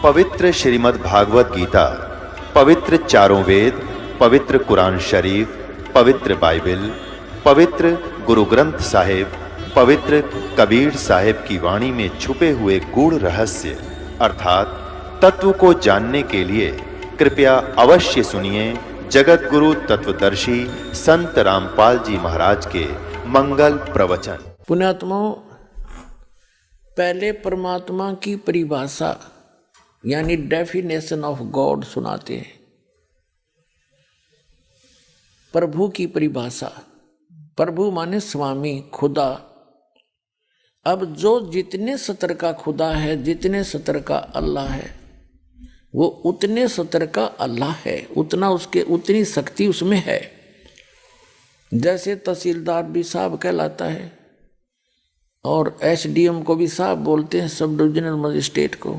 पवित्र श्रीमद् भागवत गीता, पवित्र चारों वेद, पवित्र कुरान शरीफ, पवित्र बाइबल, पवित्र गुरु ग्रंथ साहिब, पवित्र कबीर साहिब की वाणी में छुपे हुए गूढ़ रहस्य अर्थात तत्व को जानने के लिए कृपया अवश्य सुनिए जगत गुरु तत्वदर्शी संत रामपाल जी महाराज के मंगल प्रवचन। पुण्यात्माओं, पहले परमात्मा की परिभाषा यानी डेफिनेशन ऑफ गॉड सुनाते हैं। प्रभु की परिभाषा, प्रभु माने स्वामी, खुदा। अब जो जितने सतर का खुदा है, जितने सतर का अल्लाह है, वो उतने सतर का अल्लाह है, उतना उसके उतनी शक्ति उसमें है। जैसे तहसीलदार भी साहब कहलाता है और एसडीएम को भी साहब बोलते हैं, सब डिविजनल मजिस्ट्रेट को,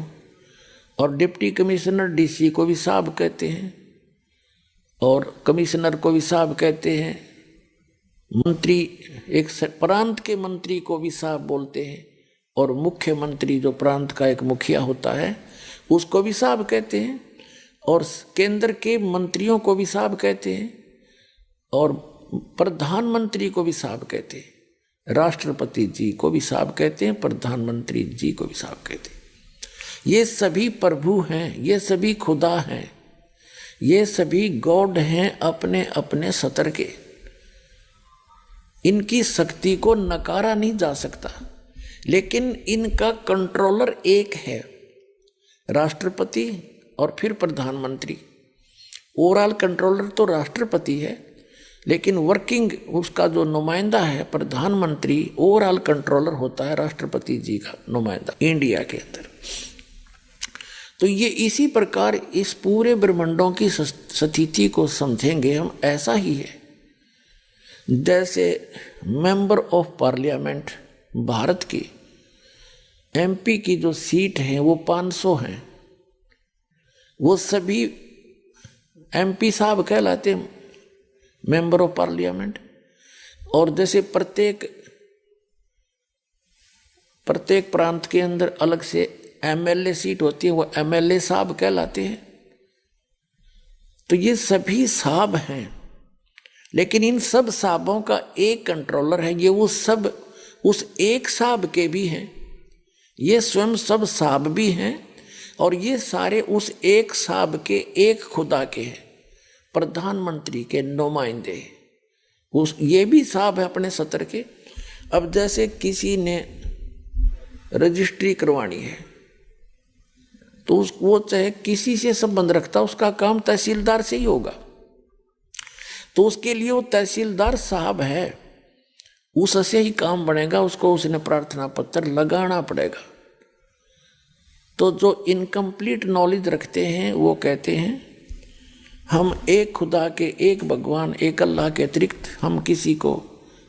और डिप्टी कमिश्नर डीसी को भी साहब कहते हैं, और कमिश्नर को भी साहब कहते हैं, मंत्री एक प्रांत के मंत्री को भी साहब बोलते हैं, और मुख्यमंत्री जो प्रांत का एक मुखिया होता है उसको भी साहब कहते हैं, और केंद्र के मंत्रियों को भी साहब कहते हैं, और प्रधानमंत्री को भी साहब कहते हैं, राष्ट्रपति जी को भी साहब कहते हैं, प्रधानमंत्री जी को भी साहब कहते हैं। ये सभी प्रभु हैं, ये सभी खुदा हैं, ये सभी गॉड हैं अपने अपने सतर के। इनकी शक्ति को नकारा नहीं जा सकता, लेकिन इनका कंट्रोलर एक है, राष्ट्रपति और फिर प्रधानमंत्री। ओवरऑल कंट्रोलर तो राष्ट्रपति है, लेकिन वर्किंग उसका जो नुमाइंदा है प्रधानमंत्री, ओवरऑल कंट्रोलर होता है राष्ट्रपति जी का नुमाइंदा इंडिया के अंदर। तो ये इसी प्रकार इस पूरे ब्रह्मांडों की स्थिति को समझेंगे हम, ऐसा ही है जैसे मेंबर ऑफ पार्लियामेंट भारत की एमपी की जो सीट हैं वो 500 हैं, वो सभी एमपी साहब कहलाते हैं, मेंबर ऑफ पार्लियामेंट। और जैसे प्रत्येक प्रांत के अंदर अलग से एमएलए सीट होती है, वो एमएलए साहब कहलाते हैं। तो ये सभी साहब हैं, लेकिन इन सब साहबों का एक कंट्रोलर है, ये वो सब उस एक साहब के भी हैं, ये स्वयं सब साहब भी हैं, और ये सारे उस एक साहब के एक खुदा के हैं, प्रधानमंत्री के नुमाइंदे। उस ये भी साहब है अपने सतर के। अब जैसे किसी ने रजिस्ट्री करवानी है तो वो चाहे किसी से संबंध रखता, उसका काम तहसीलदार से ही होगा, तो उसके लिए वो तहसीलदार साहब है, उससे ही काम बनेगा, उसको उसने प्रार्थना पत्र लगाना पड़ेगा। तो जो इनकम्प्लीट नॉलेज रखते हैं वो कहते हैं हम एक खुदा के, एक भगवान, एक अल्लाह के अतिरिक्त हम किसी को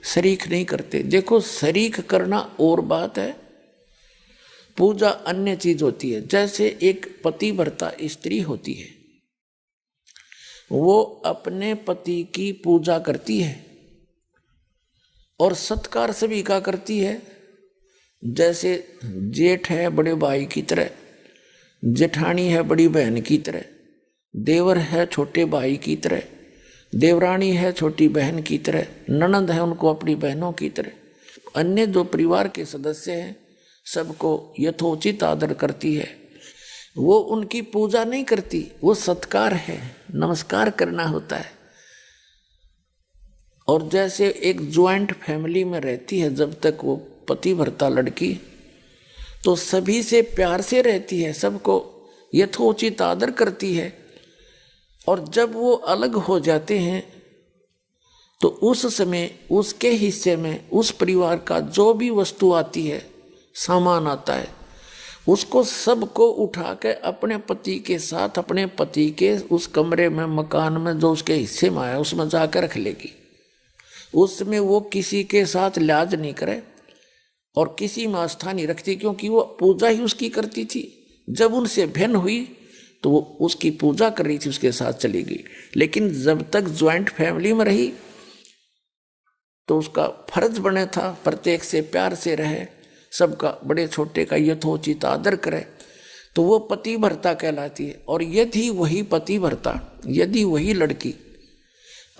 शरीक नहीं करते। देखो, शरीक करना और बात है, पूजा अन्य चीज होती है। जैसे एक पतिव्रता स्त्री होती है, वो अपने पति की पूजा करती है और सत्कार सभी का करती है। जैसे जेठ है बड़े भाई की तरह, जेठानी है बड़ी बहन की तरह, देवर है छोटे भाई की तरह, देवरानी है छोटी बहन की तरह, ननद है उनको अपनी बहनों की तरह। अन्य जो परिवार के सदस्य हैं सबको यथोचित आदर करती है। वो उनकी पूजा नहीं करती, वो सत्कार है, नमस्कार करना होता है। और जैसे एक ज्वाइंट फैमिली में रहती है, जब तक वो पतिव्रता लड़की, तो सभी से प्यार से रहती है, सबको यथोचित आदर करती है। और जब वो अलग हो जाते हैं तो उस समय उसके हिस्से में उस परिवार का जो भी वस्तु आती है, सामान आता है, उसको सबको उठा के अपने पति के साथ, अपने पति के उस कमरे में, मकान में जो उसके हिस्से में आया उसमें जाकर रख लेगी। उसमें वो किसी के साथ लिहाज नहीं करे और किसी में आस्था नहीं रखती, क्योंकि वो पूजा ही उसकी करती थी। जब उनसे भिन्न हुई तो वो उसकी पूजा कर रही थी, उसके साथ चली गई। लेकिन जब तक ज्वाइंट फैमिली में रही तो उसका फर्ज बने था प्रत्येक से प्यार से रहे, सबका बड़े छोटे का यथोचित आदर करे। तो वो पतिव्रता कहलाती है। और यदि वही पतिव्रता, यदि वही लड़की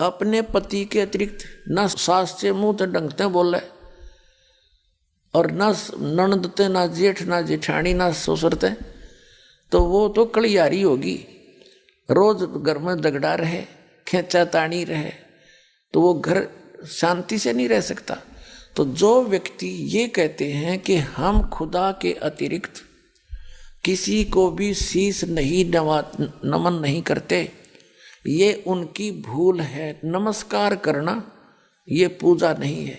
अपने पति के अतिरिक्त ना सास से मुंह तो ढंगते बोले और ना ननदते, ना जेठ, ना जेठानी, ना ससुरते, तो वो तो कलियारी होगी, रोज घर में झगड़ा रहे, खेचा तानी रहे, तो वो घर शांति से नहीं रह सकता। तो जो व्यक्ति ये कहते हैं कि हम खुदा के अतिरिक्त किसी को भी शीश नहीं नमन नहीं करते, ये उनकी भूल है। नमस्कार करना ये पूजा नहीं है,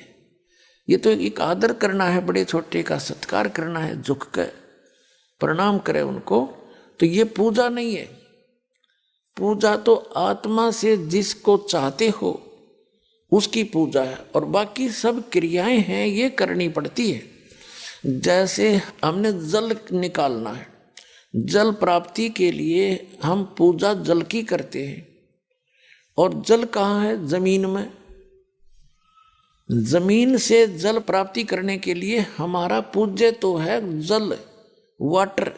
ये तो एक आदर करना है, बड़े छोटे का सत्कार करना है, झुक कर प्रणाम करे उनको, तो ये पूजा नहीं है। पूजा तो आत्मा से जिसको चाहते हो उसकी पूजा है, और बाकी सब क्रियाएं हैं ये करनी पड़ती है। जैसे हमने जल निकालना है, जल प्राप्ति के लिए हम पूजा जल की करते हैं, और जल कहाँ है? जमीन में। जमीन से जल प्राप्ति करने के लिए हमारा पूज्य तो है जल, वाटर,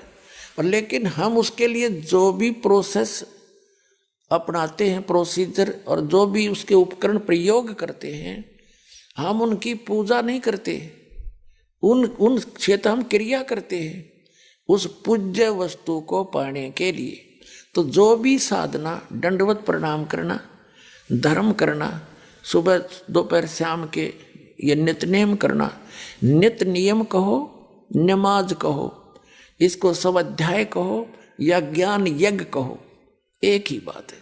और लेकिन हम उसके लिए जो भी प्रोसेस अपनाते हैं, प्रोसीजर, और जो भी उसके उपकरण प्रयोग करते हैं, हम उनकी पूजा नहीं करते, उन क्षेत्र हम क्रिया करते हैं उस पूज्य वस्तु को पाने के लिए। तो जो भी साधना, दंडवत प्रणाम करना, धर्म करना, सुबह दोपहर शाम के ये नित्यनेम करना, नित्य नियम कहो, नमाज कहो, इसको स्वाध्याय कहो या ज्ञान यज्ञ कहो, एक ही बात है।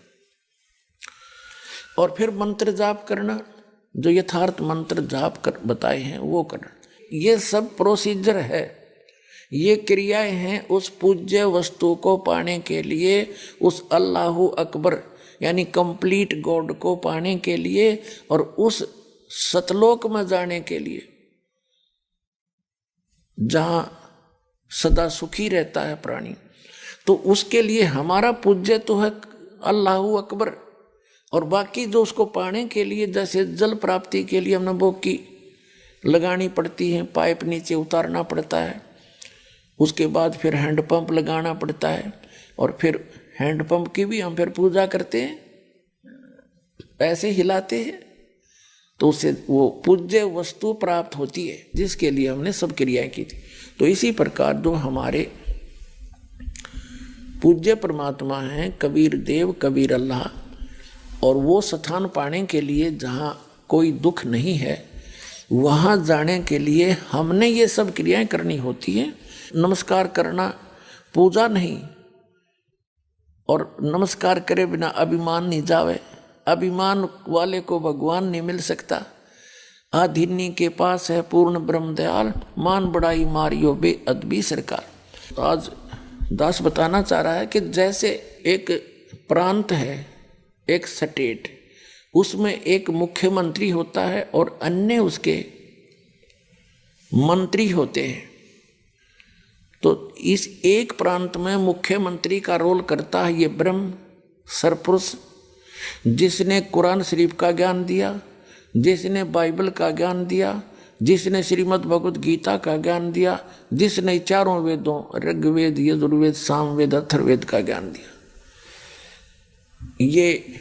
और फिर मंत्र जाप करना, जो यथार्थ मंत्र जाप कर बताए हैं वो करना, ये सब प्रोसीजर है, ये क्रियाएं हैं उस पूज्य वस्तु को पाने के लिए, उस अल्लाहु अकबर यानी कंप्लीट गॉड को पाने के लिए, और उस सतलोक में जाने के लिए जहां सदा सुखी रहता है प्राणी। तो उसके लिए हमारा पूज्य तो है अल्लाहु अकबर, और बाकी जो उसको पाने के लिए, जैसे जल प्राप्ति के लिए हमने बोकी लगानी पड़ती है, पाइप नीचे उतारना पड़ता है, उसके बाद फिर हैंडपंप लगाना पड़ता है, और फिर हैंडपंप की भी हम फिर पूजा करते हैं, ऐसे हिलाते हैं, तो उससे वो पूज्य वस्तु प्राप्त होती है जिसके लिए हमने सब क्रियाएं की थी। तो इसी प्रकार जो हमारे पूज्य परमात्मा हैं, कबीर देव, कबीर अल्लाह, और वो स्थान पाने के लिए जहाँ कोई दुख नहीं है, वहाँ जाने के लिए हमने ये सब क्रियाएं करनी होती हैं। नमस्कार करना पूजा नहीं, और नमस्कार करे बिना अभिमान नहीं जावे, अभिमान वाले को भगवान नहीं मिल सकता। आधिनी के पास है पूर्ण ब्रह्म दयाल, मान बड़ाई मारियो बे अदबी सरकार। तो आज दास बताना चाह रहा है कि जैसे एक प्रांत है, एक स्टेट, उसमें एक मुख्यमंत्री होता है और अन्य उसके मंत्री होते हैं। तो इस एक प्रांत में मुख्यमंत्री का रोल करता है ये ब्रह्म सरपुरुष, जिसने कुरान शरीफ का ज्ञान दिया, जिसने बाइबल का ज्ञान दिया, जिसने श्रीमद् भगवद गीता का ज्ञान दिया, जिसने चारों वेदों ऋग्वेद, यजुर्वेद, सामवेद, अथर्ववेद का ज्ञान दिया। ये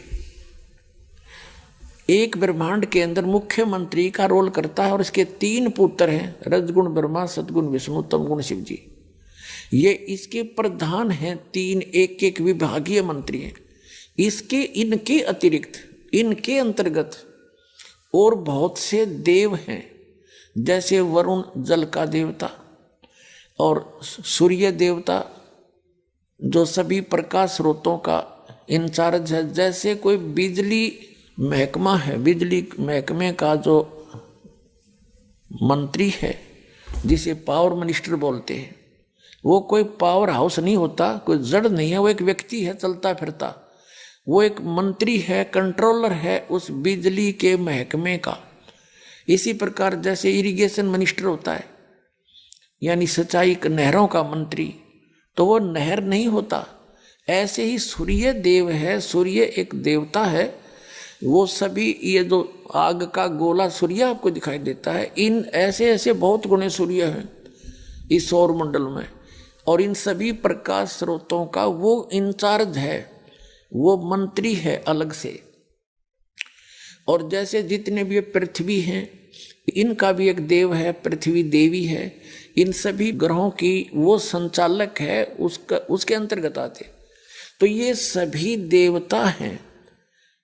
एक ब्रह्मांड के अंदर मुख्यमंत्री का रोल करता है, और इसके 3 पुत्र हैं, रजगुण ब्रह्मा, सदगुण विष्णु, तमगुण शिव जी। ये इसके प्रधान हैं, 3 एक विभागीय मंत्री हैं। इसके इनके अतिरिक्त, इनके अंतर्गत और बहुत से देव हैं, जैसे वरुण जल का देवता, और सूर्य देवता जो सभी प्रकाश स्रोतों का इंचार्ज है। जैसे कोई बिजली महकमा है, बिजली महकमे का जो मंत्री है, जिसे पावर मिनिस्टर बोलते हैं, वो कोई पावर हाउस नहीं होता, कोई जड़ नहीं है, वो एक व्यक्ति है चलता फिरता, वो एक मंत्री है, कंट्रोलर है उस बिजली के महकमे का। इसी प्रकार जैसे इरिगेशन मिनिस्टर होता है, यानी सिंचाई नहरों का मंत्री, तो वो नहर नहीं होता। ऐसे ही सूर्य देव है, सूर्य एक देवता है, वो सभी ये जो आग का गोला सूर्य आपको दिखाई देता है, इन ऐसे ऐसे बहुत गुणे सूर्य हैं इस सौर मंडल में, और इन सभी प्रकाश स्रोतों का वो इंचार्ज है, वो मंत्री है अलग से। और जैसे जितने भी पृथ्वी हैं, इनका भी एक देव है, पृथ्वी देवी है। इन सभी ग्रहों की वो संचालक है, उसके अंतर्गत आते। तो ये सभी देवता हैं,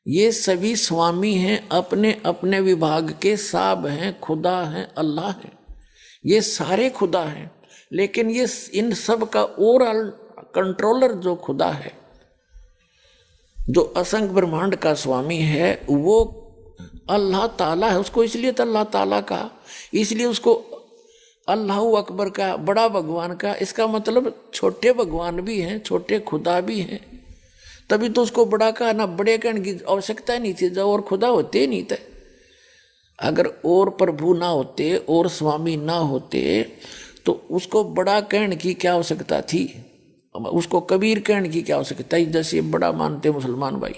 ये सभी स्वामी हैं, अपने अपने विभाग के साब हैं, खुदा हैं, अल्लाह हैं। ये सारे खुदा हैं, लेकिन ये इन सब का ओवरऑल कंट्रोलर जो खुदा है, जो असंख्य ब्रह्मांड का स्वामी है, वो अल्लाह ताला है। उसको इसलिए तो अल्लाह ताला का, इसलिए उसको अल्लाह अकबर का, बड़ा भगवान का। इसका मतलब छोटे भगवान भी हैं, छोटे खुदा भी हैं, तभी तो उसको बड़ा कहा ना। बड़े कहने की आवश्यकता नहीं थी, जब और खुदा होते नहीं थे। अगर और प्रभु ना होते और स्वामी ना होते तो उसको बड़ा कहने की क्या आवश्यकता थी, उसको कबीर कहने की क्या आवश्यकता है, जैसे बड़ा मानते मुसलमान भाई।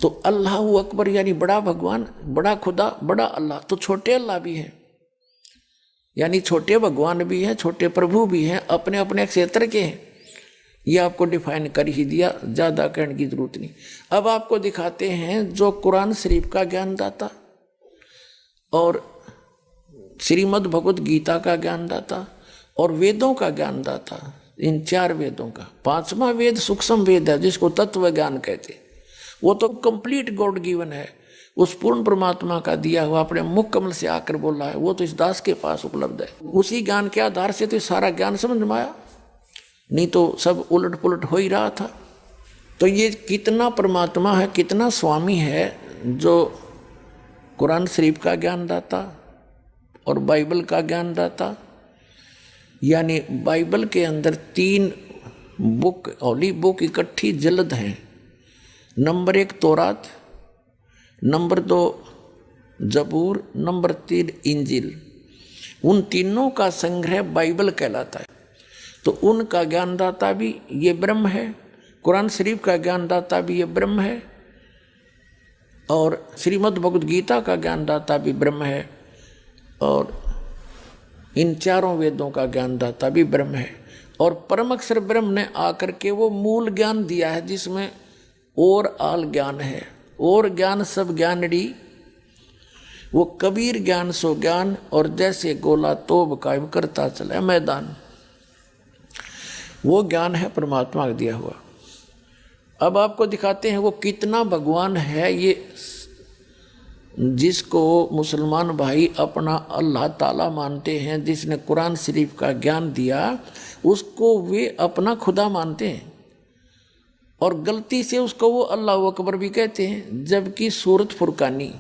तो अल्लाह अकबर यानी बड़ा भगवान, बड़ा खुदा, बड़ा अल्लाह। तो छोटे अल्लाह भी हैं, यानी छोटे भगवान भी हैं, छोटे प्रभु भी हैं, अपने अपने क्षेत्र के हैं। ये आपको डिफाइन कर ही दिया, ज़्यादा कहने की जरूरत नहीं। अब आपको दिखाते हैं जो कुरान शरीफ का ज्ञानदाता और श्रीमद् भगवत गीता का ज्ञानदाता और वेदों का ज्ञानदाता, इन 4 वेदों का 5वां वेद सूक्ष्म वेद है, जिसको तत्व ज्ञान कहते। वो तो कंप्लीट गॉड गिवन है, उस पूर्ण परमात्मा का दिया हुआ, अपने मुख कमल से आकर बोला है। वो तो इस दास के पास उपलब्ध है। उसी ज्ञान के आधार से तो सारा ज्ञान समझ में आया, नहीं तो सब उलट पुलट हो ही रहा था। तो ये कितना परमात्मा है, कितना स्वामी है, जो कुरान शरीफ का ज्ञानदाता और बाइबल का ज्ञानदाता। यानी बाइबल के अंदर 3 बुक, होली बुक इकट्ठी जल्द हैं। नंबर 1 तौरात, नंबर 2 जबूर, नंबर 3 इंजिल। उन तीनों का संग्रह बाइबल कहलाता है। तो उनका ज्ञानदाता भी ये ब्रह्म है, कुरान शरीफ का ज्ञानदाता भी ये ब्रह्म है, और श्रीमद् भगवद गीता का ज्ञानदाता भी ब्रह्म है, और इन 4 वेदों का ज्ञानदाता भी ब्रह्म है। और परम अक्षर ब्रह्म ने आकर के वो मूल ज्ञान दिया है, जिसमें और आल ज्ञान है। और ज्ञान सब ज्ञानड़ी, वो कबीर ज्ञान सो ज्ञान, और जैसे गोला तोब कायम करता चले मैदान। वो ज्ञान है परमात्मा का दिया हुआ। अब आपको दिखाते हैं वो कितना भगवान है, ये जिसको मुसलमान भाई अपना अल्लाह ताला मानते हैं, जिसने कुरान शरीफ का ज्ञान दिया, उसको वे अपना खुदा मानते हैं, और गलती से उसको वो अल्लाह अकबर भी कहते हैं। जबकि सूरत फुरकानी,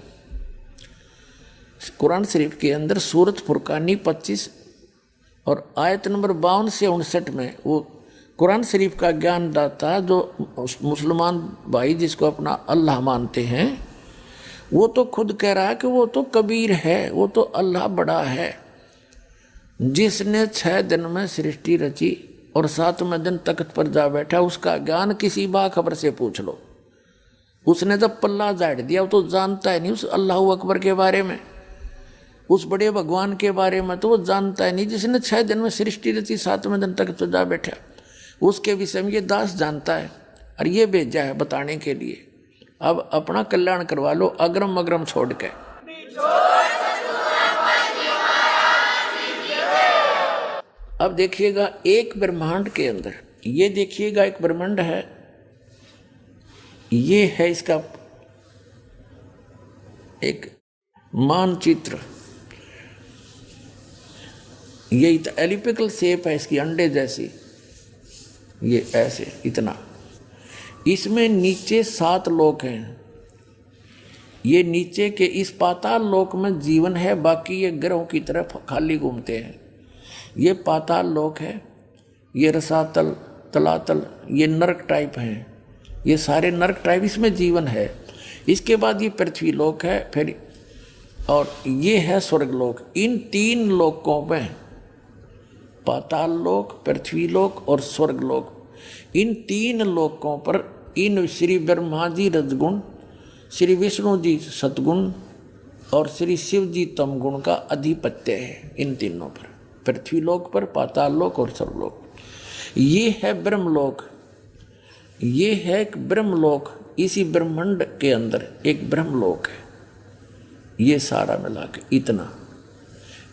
कुरान शरीफ के अंदर सूरत फुरकानी 25 और आयत नंबर 52 से 59 में वो कुरान शरीफ का ज्ञानदाता, जो मुसलमान भाई जिसको अपना अल्लाह मानते हैं, वो तो खुद कह रहा है कि वो तो कबीर है, वो तो अल्लाह बड़ा है, जिसने 6 दिन में सृष्टि रची और 7वें दिन तख्त पर जा बैठा। उसका ज्ञान किसी बाखबर से पूछ लो, उसने जब पल्ला झाड़ दिया, वो तो जानता है नहीं उस अल्लाह अकबर के बारे में, उस बड़े भगवान के बारे में तो वो जानता है नहीं, जिसने 6 दिन में सृष्टि रची, 7वें दिन तख्त पर जा बैठा। उसके विषय में ये दास जानता है, और ये भेजा है बताने के लिए। अब अपना कल्याण करवा लो अग्रम अग्रम छोड़ के। अब देखिएगा एक ब्रह्मांड के अंदर, ये देखिएगा एक ब्रह्मांड है, ये है इसका एक मानचित्र। ये एलिपिकल शेप है इसकी, अंडे जैसी, ये ऐसे इतना। इसमें नीचे 7 लोक हैं। ये नीचे के इस पाताल लोक में जीवन है, बाकी ये ग्रहों की तरफ खाली घूमते हैं। ये पाताल लोक है, ये रसातल, तलातल, ये नरक टाइप हैं, ये सारे नरक टाइप, इसमें जीवन है। इसके बाद ये पृथ्वी लोक है, फिर और ये है स्वर्ग लोक। इन 3 लोकों में, पाताल लोक, पृथ्वी लोक और स्वर्ग लोक, इन 3 लोकों पर इन श्री ब्रह्मा जी रजगुण, श्री विष्णु जी सतगुण और श्री शिव जी तमगुण का आधिपत्य है इन तीनों पर। पृथ्वी लोक पर, पाताल लोक और सर्वलोक। ये है ब्रह्मलोक, ये है एक ब्रह्मलोक। इसी ब्रह्मांड के अंदर एक ब्रह्मलोक है, ये सारा मिला के इतना।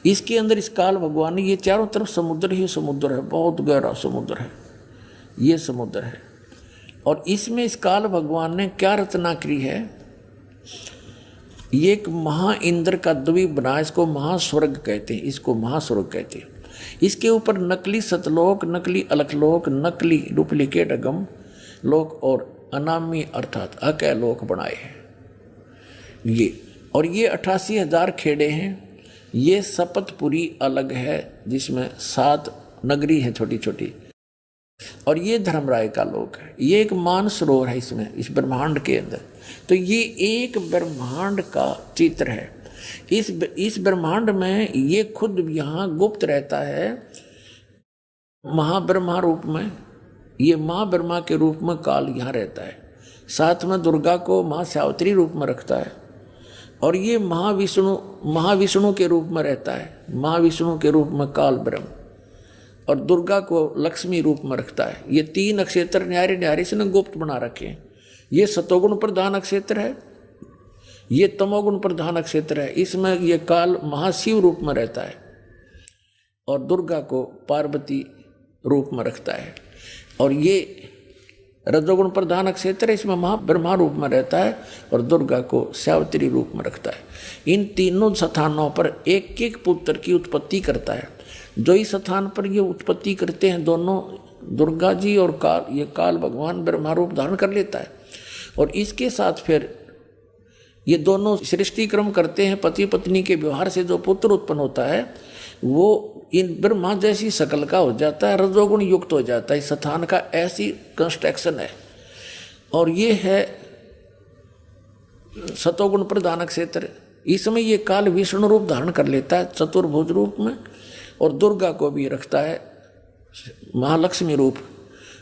इसके अंदर इस काल भगवान ने, ये चारों तरफ समुद्र ही समुद्र है, बहुत गहरा समुद्र है, ये समुद्र है। और इसमें इस काल भगवान ने क्या रचना की है, ये एक महा इंद्र का द्वीप बना, इसको महास्वर्ग कहते हैं, इसको महास्वर्ग कहते हैं। इसके ऊपर नकली सतलोक, नकली अलखलोक, नकली डुप्लीकेट अगम लोक और अनामी अर्थात अकय लोक बनाए हैं ये। और ये 88,000 खेड़े हैं। ये सपतपुरी अलग है जिसमें 7 नगरी है छोटी छोटी, और ये धर्मराय का लोक है। ये एक मानसरोवर है इसमें, इस ब्रह्मांड के अंदर। तो ये एक ब्रह्मांड का चित्र है। इस ब्रह्मांड में ये खुद यहाँ गुप्त रहता है महाब्रह्मा रूप में। ये माँ ब्रह्मा के रूप में काल यहाँ रहता है, साथ में दुर्गा को माँ सावित्री रूप में रखता है, और ये महाविष्णु के रूप में रहता है, महाविष्णु के रूप में काल ब्रह्म, और दुर्गा को लक्ष्मी रूप में रखता है। ये 3 नक्षत्र न्यारे न्यारे से गुप्त बना रखे हैं। ये सतोगुण प्रधान नक्षत्र है, ये तमोगुण प्रधान नक्षत्र है। इसमें ये काल महाशिव रूप में रहता है और दुर्गा को पार्वती रूप में रखता है। और ये रजोगुण प्रधान नक्षत्र, इसमें महाब्रह्मा रूप में रहता है और दुर्गा को सावित्री रूप में रखता है। इन तीनों स्थानों पर एक एक पुत्र की उत्पत्ति करता है। जो इस स्थान पर ये उत्पत्ति करते हैं दोनों, दुर्गा जी और काल, ये काल भगवान ब्रह्मा रूप धारण कर लेता है। और इसके साथ फिर ये दोनों सृष्टि क्रम करते हैं। पति पत्नी के व्यवहार से जो पुत्र उत्पन्न होता है वो इन ब्रह्मा जैसी शकल का हो जाता है, रजोगुण युक्त हो जाता है। इस स्थान का ऐसी कंस्ट्रक्शन है। और ये है सतोगुण प्रधान क्षेत्र। इसमें ये काल विष्णु रूप धारण कर लेता है चतुर्भुज रूप में, और दुर्गा को भी रखता है महालक्ष्मी रूप।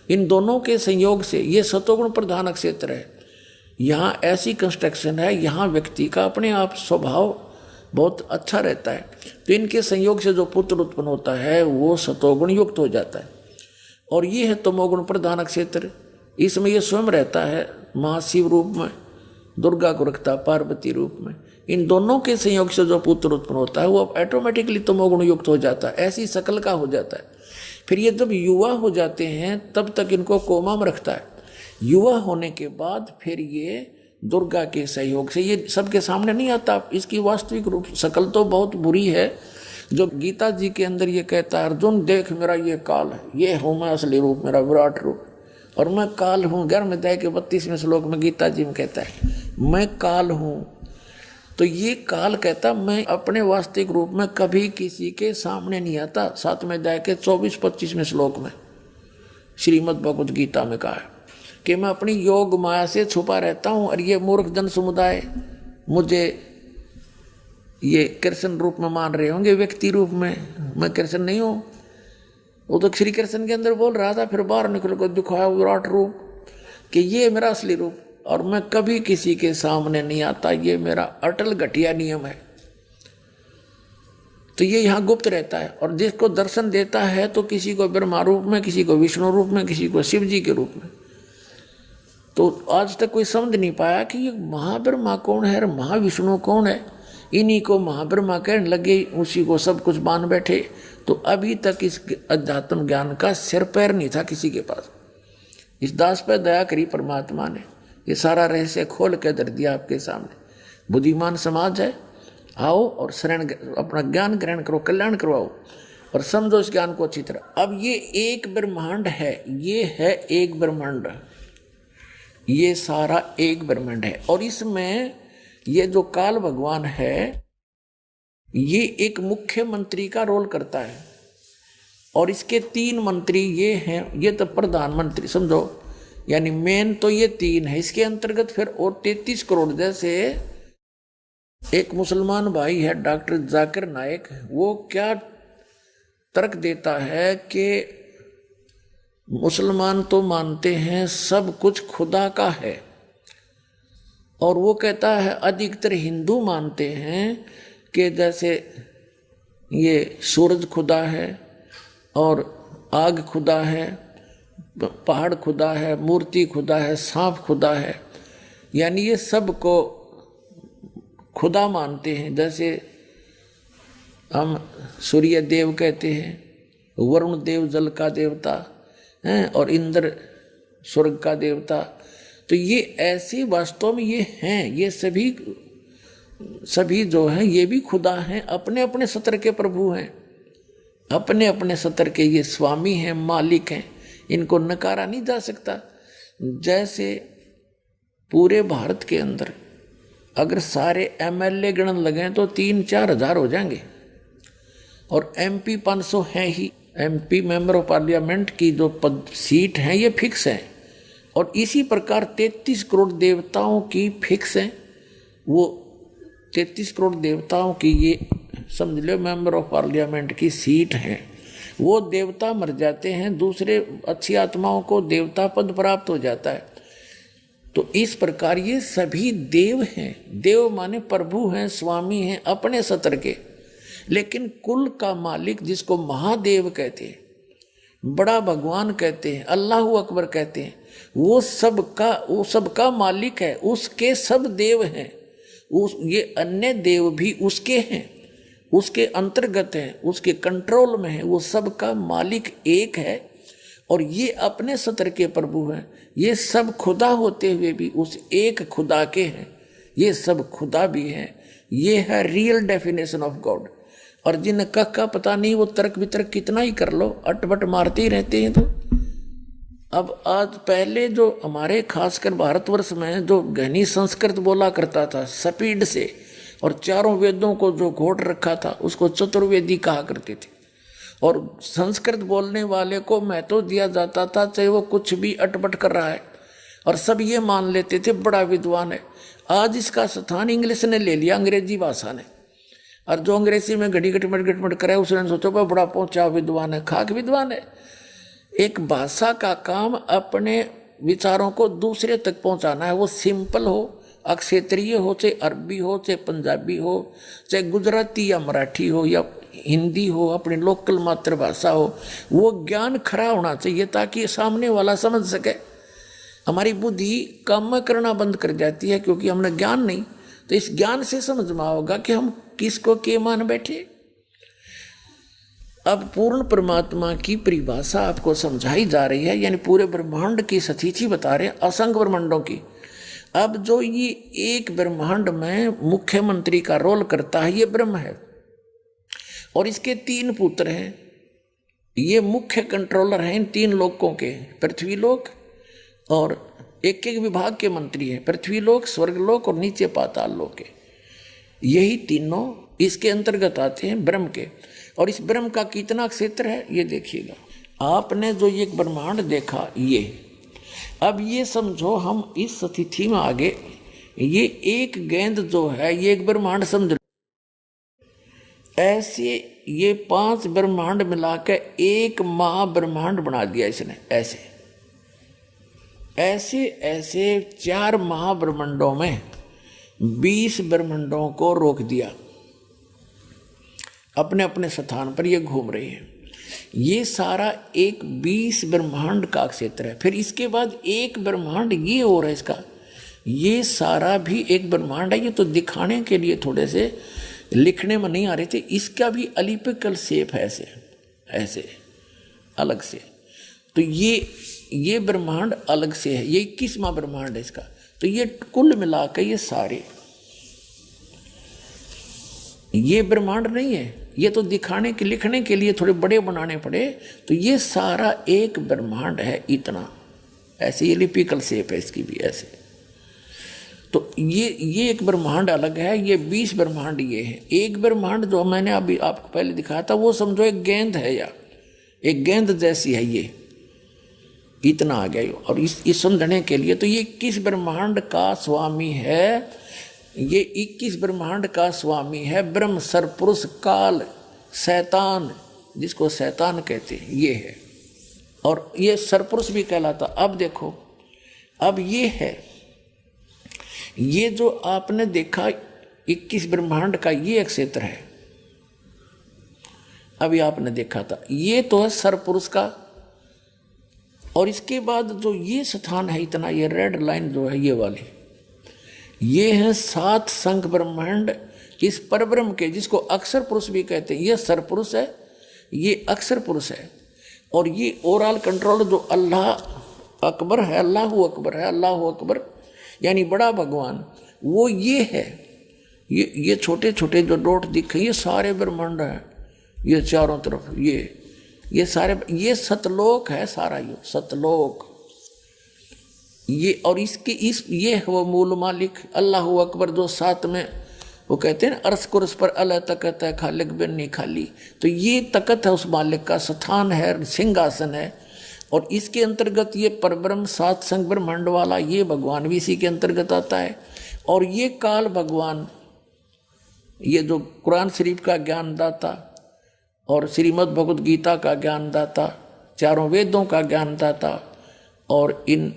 इन दोनों के संयोग से ये सतोगुण प्रधान क्षेत्र है। यहाँ ऐसी कंस्ट्रक्शन है, यहाँ व्यक्ति का अपने आप स्वभाव बहुत अच्छा रहता है। तो इनके संयोग से जो पुत्र उत्पन्न होता है वो सतोगुण युक्त हो जाता है। और ये है तमोगुण प्रधान क्षेत्र। इसमें ये स्वयं रहता है महाशिव रूप में, दुर्गा को रखता है पार्वती रूप में। इन दोनों के संयोग से जो पुत्र उत्पन्न होता है वो अब ऑटोमेटिकली तमोगुण युक्त हो जाता है, ऐसी शकल का हो जाता है। फिर ये जब युवा हो जाते हैं तब तक इनको कोमा में रखता है। युवा होने के बाद फिर ये दुर्गा के सहयोग से, ये सबके सामने नहीं आता, इसकी वास्तविक रूप शकल तो बहुत बुरी है। जो गीता जी के अंदर ये कहता है, अर्जुन देख मेरा ये काल है, ये हूँ मैं असली रूप, मेरा विराट रूप, और मैं काल हूँ। गर्मध्याय के 32वें श्लोक में गीता जी में कहता है मैं काल हूँ। तो ये काल कहता मैं अपने वास्तविक रूप में कभी किसी के सामने नहीं आता। 7वें अध्याय के 24-25वें श्लोक में श्रीमद् भगवद गीता में कहा है कि मैं अपनी योग माया से छुपा रहता हूँ, और ये मूर्ख जन समुदाय मुझे ये कृष्ण रूप में मान रहे होंगे, व्यक्ति रूप में। मैं कृष्ण नहीं हूँ। वो तो श्री कृष्ण के अंदर बोल रहा था, फिर बाहर निकल कर दिखाया विराट रूप कि ये मेरा असली रूप, और मैं कभी किसी के सामने नहीं आता, ये मेरा अटल घटिया नियम है। तो ये यहाँ गुप्त रहता है, और जिसको दर्शन देता है तो किसी को ब्रह्मा रूप में, किसी को विष्णु रूप में, किसी को शिव जी के रूप में। तो आज तक कोई समझ नहीं पाया कि ये महाब्रह्मा कौन है और महाविष्णु कौन है। इन्हीं को महाब्रह्मा कहने लगे, उसी को सब कुछ मान बैठे। तो अभी तक इस अध्यात्म ज्ञान का सिर पैर नहीं था किसी के पास। इस दास पर दया करी परमात्मा ने, ये सारा रहस्य खोल के धर दिया आपके सामने। बुद्धिमान समाज है, आओ और शरण अपना ज्ञान ग्रहण करो, कल्याण करवाओ और समझो इस ज्ञान को अच्छी तरह। अब ये एक ब्रह्मांड है, ये है एक ब्रह्मांड, ये सारा एक ब्रह्मांड है। और इसमें ये जो काल भगवान है ये एक मुख्यमंत्री का रोल करता है, और इसके 3 मंत्री ये हैं। ये तो प्रधानमंत्री समझो, यानी मेन तो ये 3 है। इसके अंतर्गत फिर और 33 करोड़, जैसे एक मुसलमान भाई है डॉक्टर जाकिर नायक, वो क्या तर्क देता है कि मुसलमान तो मानते हैं सब कुछ खुदा का है, और वो कहता है अधिकतर हिंदू मानते हैं कि जैसे ये सूरज खुदा है और आग खुदा है, पहाड़ खुदा है, मूर्ति खुदा है, सांप खुदा है, यानी ये सब को खुदा मानते हैं। जैसे हम सूर्य देव कहते हैं, वरुण देव जल का देवता हैं और इंद्र स्वर्ग का देवता। तो ये ऐसे वास्तव में ये हैं, ये सभी जो हैं ये भी खुदा हैं, अपने अपने सत्र के प्रभु हैं, अपने अपने सत्र के ये स्वामी हैं, मालिक हैं, इनको नकारा नहीं जा सकता। जैसे पूरे भारत के अंदर अगर सारे एमएलए गणन लगें तो 3-4 हज़ार हो जाएंगे और एमपी 500 हैं ही। एमपी मेंबर ऑफ पार्लियामेंट की जो पद सीट हैं ये फिक्स हैं और इसी प्रकार 33 करोड़ देवताओं की फिक्स हैं। वो 33 करोड़ देवताओं की ये समझ लो मेंबर ऑफ पार्लियामेंट की सीट हैं। वो देवता मर जाते हैं, दूसरे अच्छी आत्माओं को देवता पद प्राप्त हो जाता है। तो इस प्रकार ये सभी देव हैं। देव माने प्रभु हैं, स्वामी हैं अपने सत्र के। लेकिन कुल का मालिक जिसको महादेव कहते हैं, बड़ा भगवान कहते हैं, अल्लाह अकबर कहते हैं, वो सबका मालिक है, उसके सब देव हैं। ये अन्य देव भी उसके हैं, उसके अंतर्गत हैं, उसके कंट्रोल में है। वो सबका मालिक एक है और ये अपने सत्र के प्रभु हैं। ये सब खुदा होते हुए भी उस एक खुदा के हैं। ये सब खुदा भी हैं। ये है रियल डेफिनेशन ऑफ गॉड। और जिन का पता नहीं वो तर्क वितर्क कितना ही कर लो, अटपट मारते ही रहते हैं। तो अब आज पहले जो हमारे खासकर भारतवर्ष में जो गहनी संस्कृत बोला करता था स्पीड से और चारों वेदों को जो घोट रखा था उसको चतुर्वेदी कहा करते थे। और संस्कृत बोलने वाले को महत्व दिया जाता था, चाहे वो कुछ भी अटपट कर रहा है, और सब ये मान लेते थे बड़ा विद्वान है। आज इसका स्थान इंग्लिश ने ले लिया, अंग्रेजी भाषा ने। और जो अंग्रेजी में घड़ी गटमट करे उसने सोचो भाई बड़ा पहुंचा विद्वान है, खाक विद्वान है। एक भाषा का काम अपने विचारों को दूसरे तक पहुंचाना है। वो सिंपल हो, अक्षेत्रीय हो, चाहे अरबी हो, चाहे पंजाबी हो, चाहे गुजराती या मराठी हो या हिंदी हो, अपनी लोकल मातृभाषा हो, वो ज्ञान खरा होना चाहिए ताकि सामने वाला समझ सके। हमारी बुद्धि काम करना बंद कर जाती है क्योंकि हमने ज्ञान नहीं। तो इस ज्ञान से समझ में होगा कि हम किसको के मान बैठे। अब पूर्ण परमात्मा की परिभाषा आपको समझाई जा रही है, यानी पूरे ब्रह्मांड की सतीथि बता रहे हैं, असंख्य ब्रह्मांडों की। अब जो ये एक ब्रह्मांड में मुख्यमंत्री का रोल करता है ये ब्रह्म है और इसके 3 पुत्र हैं। ये मुख्य कंट्रोलर हैं इन 3 लोकों के, पृथ्वी लोक, और एक विभाग के मंत्री हैं, पृथ्वी लोक, स्वर्गलोक और नीचे पाताल लोक है। यही तीनों इसके अंतर्गत आते हैं ब्रह्म के। और इस ब्रह्म का कितना क्षेत्र है ये देखिएगा। आपने जो ये ब्रह्मांड देखा ये, अब ये समझो हम इस स्थिति में आगे, ये एक गेंद जो है ये एक ब्रह्मांड समझ लो। ऐसे ये 5 ब्रह्मांड मिलाकर एक महाब्रह्मांड बना दिया इसने। ऐसे ऐसे ऐसे 4 महाब्रह्मांडों में 20 ब्रह्मांडों को रोक दिया, अपने अपने स्थान पर ये घूम रहे हैं। ये सारा एक 20 ब्रह्मांड का क्षेत्र है। फिर इसके बाद एक ब्रह्मांड ये हो रहा है इसका, ये सारा भी एक ब्रह्मांड है। ये तो दिखाने के लिए थोड़े से लिखने में नहीं आ रहे थे। इसका भी एलिप्टिकल शेप है, ऐसे ऐसे अलग से। तो ये ब्रह्मांड अलग से है, ये 21वां ब्रह्मांड है इसका। तो ये कुल मिलाकर ये सारे ये ब्रह्मांड नहीं है, ये तो दिखाने के लिखने के लिए थोड़े बड़े बनाने पड़े। तो ये सारा एक ब्रह्मांड है इतना, ऐसे एलिप्टिकल शेप है इसकी भी ऐसे। तो ये एक ब्रह्मांड अलग है, ये 20 ब्रह्मांड ये है। एक ब्रह्मांड जो मैंने अभी आपको पहले दिखाया था वो समझो एक गेंद है, या एक गेंद जैसी है, ये इतना आ गया। और इस समझने के लिए तो ये 21 ब्रह्मांड का स्वामी है। ये 21 ब्रह्मांड का स्वामी है ब्रह्म, सरपुरुष, काल, शैतान, जिसको शैतान कहते हैं, ये है। और ये सरपुरुष भी कहलाता। अब देखो, अब ये है, ये जो आपने देखा 21 ब्रह्मांड का ये एक क्षेत्र है। अभी आपने देखा था। ये तो है सरपुरुष का। और इसके बाद जो ये स्थान है इतना, ये रेड लाइन जो है ये वाली, ये है 7 संख ब्रह्मांड इस परब्रह्म के, जिसको अक्षर पुरुष भी कहते हैं। ये सरपुरुष है, ये अक्षर पुरुष है। और ये ओवरऑल कंट्रोल जो अल्लाह अकबर है, अल्लाहु अकबर है, अल्लाहु अकबर यानी बड़ा भगवान, वो ये है। ये छोटे छोटे जो डॉट दिखे ये सारे ब्रह्मांड हैं, ये चारों तरफ ये सारे, ये सतलोक है सारा, ये सतलोक ये। और इसके ये है वो मूल मालिक अल्लाहु अकबर, जो 7 में वो कहते हैं अर्श कुर्स पर अल्लाह तकत है खालिक बिन नहीं खाली। तो ये तकत है उस मालिक का, स्थान है, सिंहासन है। और इसके अंतर्गत ये परब्रह्म 7 संख ब्रह्मांड वाला ये भगवान भी इसी के अंतर्गत आता है। और ये काल भगवान, ये जो कुरान शरीफ का ज्ञानदाता और श्रीमद् भगवद गीता का ज्ञानदाता, चारों वेदों का ज्ञानदाता और इन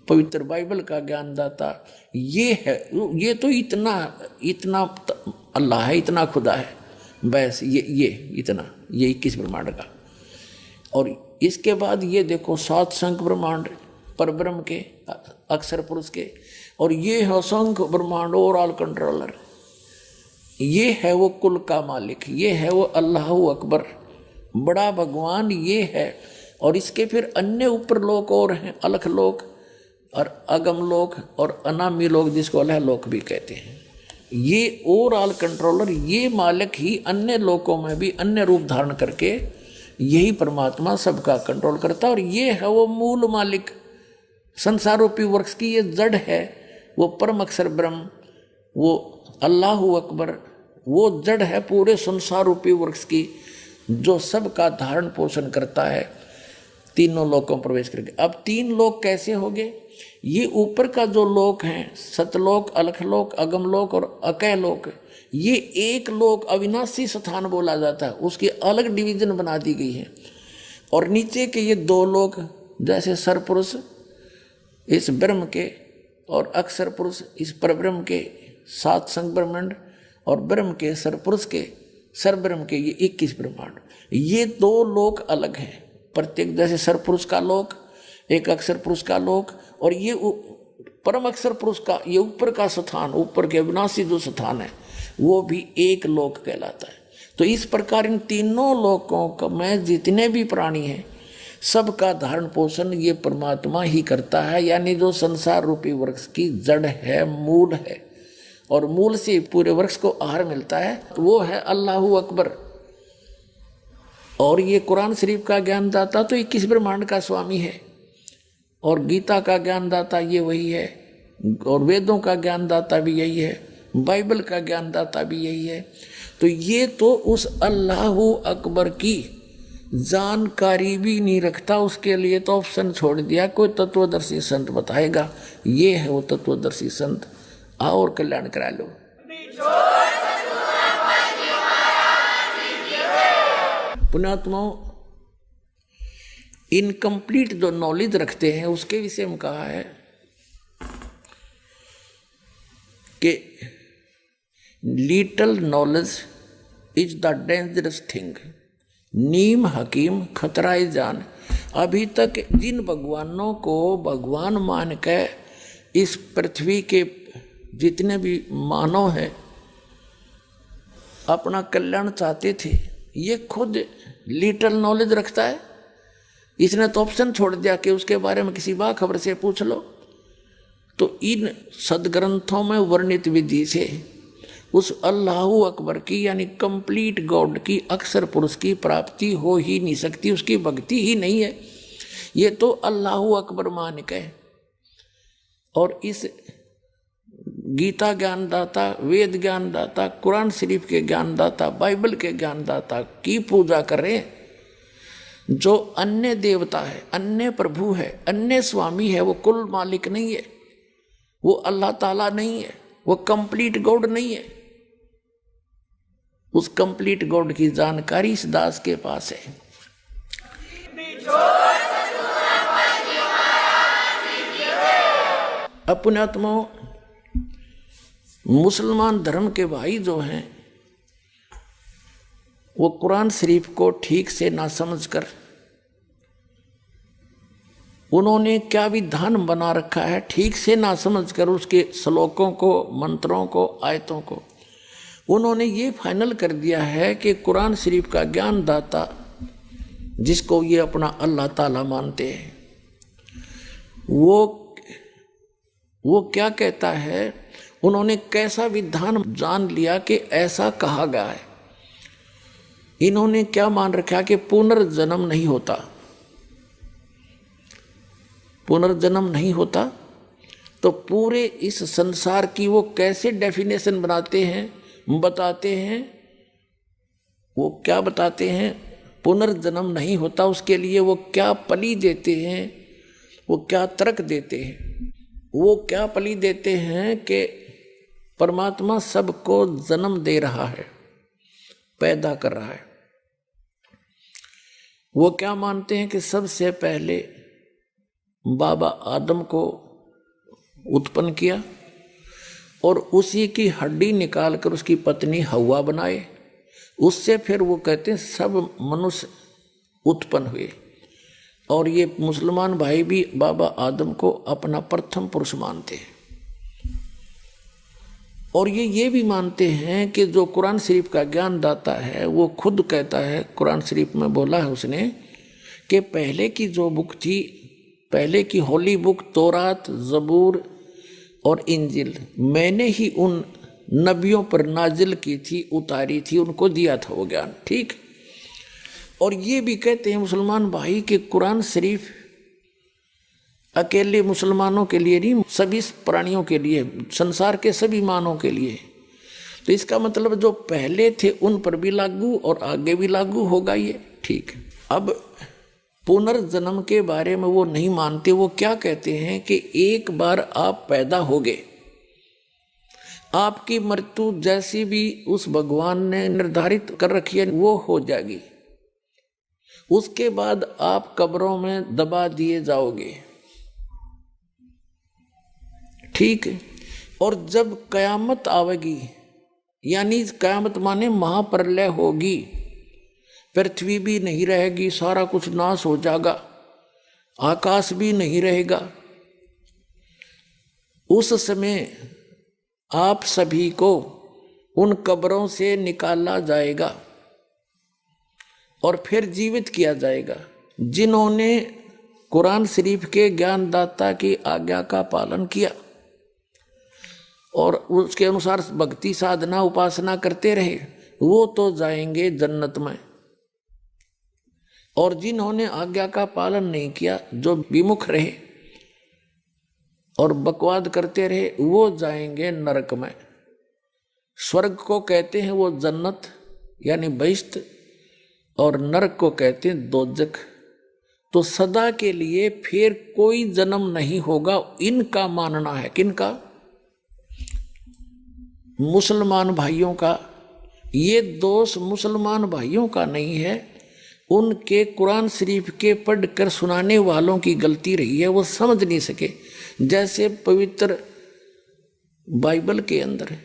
पवित्र बाइबल का ज्ञानदाता, ये है। ये तो इतना अल्लाह है, इतना खुदा है, बस ये इतना, ये 21 ब्रह्मांड का। और इसके बाद ये देखो 7 संख ब्रह्मांड परब्रह्म के, अक्षर पुरुष के। और ये है असंख्य ब्रह्मांड ओवरऑल कंट्रोलर, ये है वो कुल का मालिक, ये है वो अल्लाहु अकबर बड़ा भगवान, ये है। और इसके फिर अन्य ऊपर लोक और हैं, अलख लोक और अगम लोक और अनामी लोक, जिसको अलह लोक भी कहते हैं। ये ओवरऑल कंट्रोलर, ये मालिक ही अन्य लोकों में भी अन्य रूप धारण करके यही परमात्मा सबका कंट्रोल करता है। और ये है वो मूल मालिक, संसार रूपी वृक्ष की ये जड़ है, वो परम अक्षर ब्रह्म, वो अल्लाहु अकबर, वो जड़ है पूरे संसार रूपी वृक्ष की, जो सबका धारण पोषण करता है तीनों लोकों में प्रवेश करके। अब 3 लोक कैसे हो गए? ये ऊपर का जो लोक हैं, सतलोक, अलखलोक, अगमलोक और अकैलोक, ये एक लोक अविनाशी स्थान बोला जाता है, उसकी अलग डिवीजन बना दी गई है। और नीचे के ये 2 लोक, जैसे सरपुरुष इस ब्रह्म के और अक्षर पुरुष इस परब्रह्म के 7 संख ब्रह्मांड, और ब्रह्म के सरपुरुष के सरब्रह्म के ये 21 ब्रह्मांड, ये 2 लोक अलग हैं प्रत्येक। जैसे सरपुरुष का लोक, एक अक्षर पुरुष का लोक, और ये परम अक्षर पुरुष का ये ऊपर का स्थान, ऊपर के अविनाशी जो स्थान है, वो भी एक लोक कहलाता है। तो इस प्रकार इन तीनों लोकों में जितने भी प्राणी हैं, सबका धारण पोषण ये परमात्मा ही करता है। यानी जो संसार रूपी वृक्ष की जड़ है, मूल है, और मूल से पूरे वृक्ष को आहार मिलता है, तो वो है अल्लाहु अकबर। और ये कुरान शरीफ का ज्ञानदाता तो 21 ब्रह्मांड का स्वामी है, और गीता का ज्ञानदाता ये वही है, और वेदों का ज्ञानदाता भी यही है, बाइबल का ज्ञानदाता भी यही है। तो ये तो उस अल्लाहु अकबर की जानकारी भी नहीं रखता, उसके लिए तो ऑप्शन छोड़ दिया, कोई तत्वदर्शी संत बताएगा। ये है वो तत्वदर्शी संत, आओ और कल्याण करा लो। पुण्यात्माओं, इनकम्प्लीट जो नॉलेज रखते हैं उसके विषय में कहा है कि little knowledge is the dangerous thing, नीम हकीम खतराए जान। अभी तक जिन भगवानों को भगवान मान के इस पृथ्वी के जितने भी मानव हैं अपना कल्याण चाहते थे, ये खुद लिटल नॉलेज रखता है। इसने तो ऑप्शन छोड़ दिया कि उसके बारे में किसी बाखबर से पूछ लो। तो इन सदग्रंथों में वर्णित विधि से उस अल्लाहु अकबर की यानी कंप्लीट गॉड की, अक्षर पुरुष की प्राप्ति हो ही नहीं सकती, उसकी भक्ति ही नहीं है। ये तो अल्लाहु अकबर मान के और इस गीता ज्ञानदाता, वेद ज्ञानदाता, कुरान शरीफ के ज्ञानदाता, बाइबल के ज्ञानदाता की पूजा करें। जो अन्य देवता है, अन्य प्रभु है, अन्य स्वामी है, वो कुल मालिक नहीं है, वो अल्लाह ताला नहीं है, वो कंप्लीट गॉड नहीं है। उस कंप्लीट गॉड की जानकारी इस दास के पास है। अपने आत्माओं, मुसलमान धर्म के भाई जो हैं वो कुरान शरीफ को ठीक से ना समझकर उन्होंने क्या विधान बना रखा है, ठीक से ना समझकर उसके श्लोकों को, मंत्रों को, आयतों को उन्होंने ये फाइनल कर दिया है कि कुरान शरीफ का ज्ञान दाता जिसको ये अपना अल्लाह ताला मानते हैं, वो क्या कहता है, उन्होंने कैसा विधान जान लिया कि ऐसा कहा गया है। इन्होंने क्या मान रखा कि पुनर्जन्म नहीं होता, पुनर्जन्म नहीं होता। तो पूरे इस संसार की वो कैसे डेफिनेशन बनाते हैं, बताते हैं, वो क्या बताते हैं, पुनर्जन्म नहीं होता, उसके लिए वो क्या पली देते हैं, वो क्या तर्क देते हैं। वो क्या पली देते हैं कि परमात्मा सबको जन्म दे रहा है, पैदा कर रहा है। वो क्या मानते हैं कि सबसे पहले बाबा आदम को उत्पन्न किया और उसी की हड्डी निकालकर उसकी पत्नी हव्वा बनाए, उससे फिर वो कहते हैं सब मनुष्य उत्पन्न हुए। और ये मुसलमान भाई भी बाबा आदम को अपना प्रथम पुरुष मानते हैं। और ये भी मानते हैं कि जो कुरान शरीफ का ज्ञान दाता है वो खुद कहता है, कुरान शरीफ में बोला है उसने कि पहले की जो बुक थी, पहले की होली बुक तौरात, जबूर और इंजिल, मैंने ही उन नबियों पर नाजिल की थी, उतारी थी, उनको दिया था वो ज्ञान। ठीक। और ये भी कहते हैं मुसलमान भाई कि कुरान शरीफ अकेले मुसलमानों के लिए नहीं, सभी प्राणियों के लिए, संसार के सभी मानवों के लिए। तो इसका मतलब जो पहले थे उन पर भी लागू और आगे भी लागू होगा ये। ठीक। अब पुनर्जन्म के बारे में वो नहीं मानते। वो क्या कहते हैं कि एक बार आप पैदा हो गए, आपकी मृत्यु जैसी भी उस भगवान ने निर्धारित कर रखी है वो हो जाएगी। उसके बाद आप कब्रों में दबा दिए जाओगे। ठीक। और जब कयामत आवेगी, यानी कयामत माने महाप्रलय होगी, पृथ्वी भी नहीं रहेगी, सारा कुछ नाश हो जाएगा, आकाश भी नहीं रहेगा। उस समय आप सभी को उन कब्रों से निकाला जाएगा और फिर जीवित किया जाएगा। जिन्होंने कुरान शरीफ के ज्ञानदाता की आज्ञा का पालन किया और उसके अनुसार भक्ति साधना उपासना करते रहे, वो तो जाएंगे जन्नत में। और जिन्होंने आज्ञा का पालन नहीं किया, जो विमुख रहे और बकवाद करते रहे, वो जाएंगे नरक में। स्वर्ग को कहते हैं वो जन्नत यानी बहिश्त, और नरक को कहते हैं दोजख। तो सदा के लिए फिर कोई जन्म नहीं होगा, इनका मानना है। किनका? मुसलमान भाइयों का। ये दोष मुसलमान भाइयों का नहीं है, उनके कुरान शरीफ के पढ़कर सुनाने वालों की गलती रही है, वो समझ नहीं सके। जैसे पवित्र बाइबल के अंदर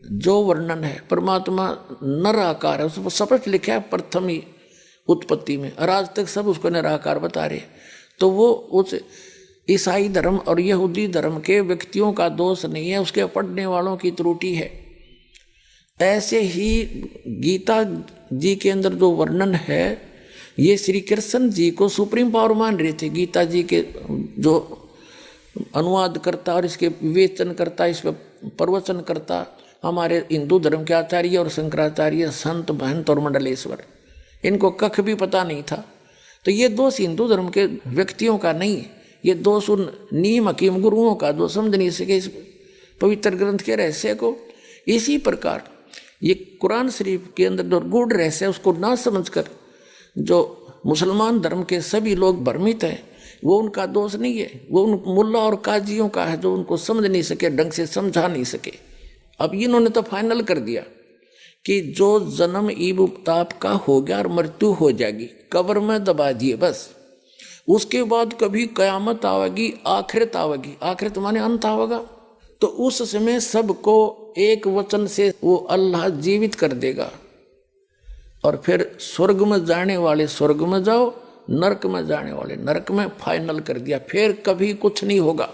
जो वर्णन है, परमात्मा निराकार है, उसको स्पष्ट लिखा है प्रथम ही उत्पत्ति में, और आज तक सब उसको निराकार बता रहे। तो वो उस ईसाई धर्म और यहूदी धर्म के व्यक्तियों का दोष नहीं है, उसके पढ़ने वालों की त्रुटि है। ऐसे ही गीता जी के अंदर जो वर्णन है, ये श्री कृष्ण जी को सुप्रीम पावर मान रहे थे। गीता जी के जो अनुवाद करता और इसके विवेचन करता, इस पर प्रवचन करता हमारे हिंदू धर्म के आचार्य और शंकराचार्य, संत, महंत और मंडलेश्वर, इनको कख भी पता नहीं था। तो ये दोष हिंदू धर्म के व्यक्तियों का नहीं है, ये दोष उन नीम हकीम गुरुओं का, जो समझ नहीं सके इस पवित्र ग्रंथ के रहस्य को। इसी प्रकार ये कुरान शरीफ के अंदर जो गूढ़ रहस्य है, उसको ना समझकर जो मुसलमान धर्म के सभी लोग भ्रमित हैं, वो उनका दोष नहीं है, वो उन मुल्ला और काजियों का है, जो उनको समझ नहीं सके, ढंग से समझा नहीं सके। अब इन्होंने तो फाइनल कर दिया कि जो जन्म ईब ताप का हो गया और मृत्यु हो जाएगी, कब्र में दबा दिए बस। उसके बाद कभी कयामत आवेगी, आखिरत आवेगी। आखिरत माने अंत आवेगा। तो उस समय सबको एक वचन से वो अल्लाह जीवित कर देगा। और फिर स्वर्ग में जाने वाले स्वर्ग में जाओ, नरक में जाने वाले नरक में, फाइनल कर दिया, फिर कभी कुछ नहीं होगा।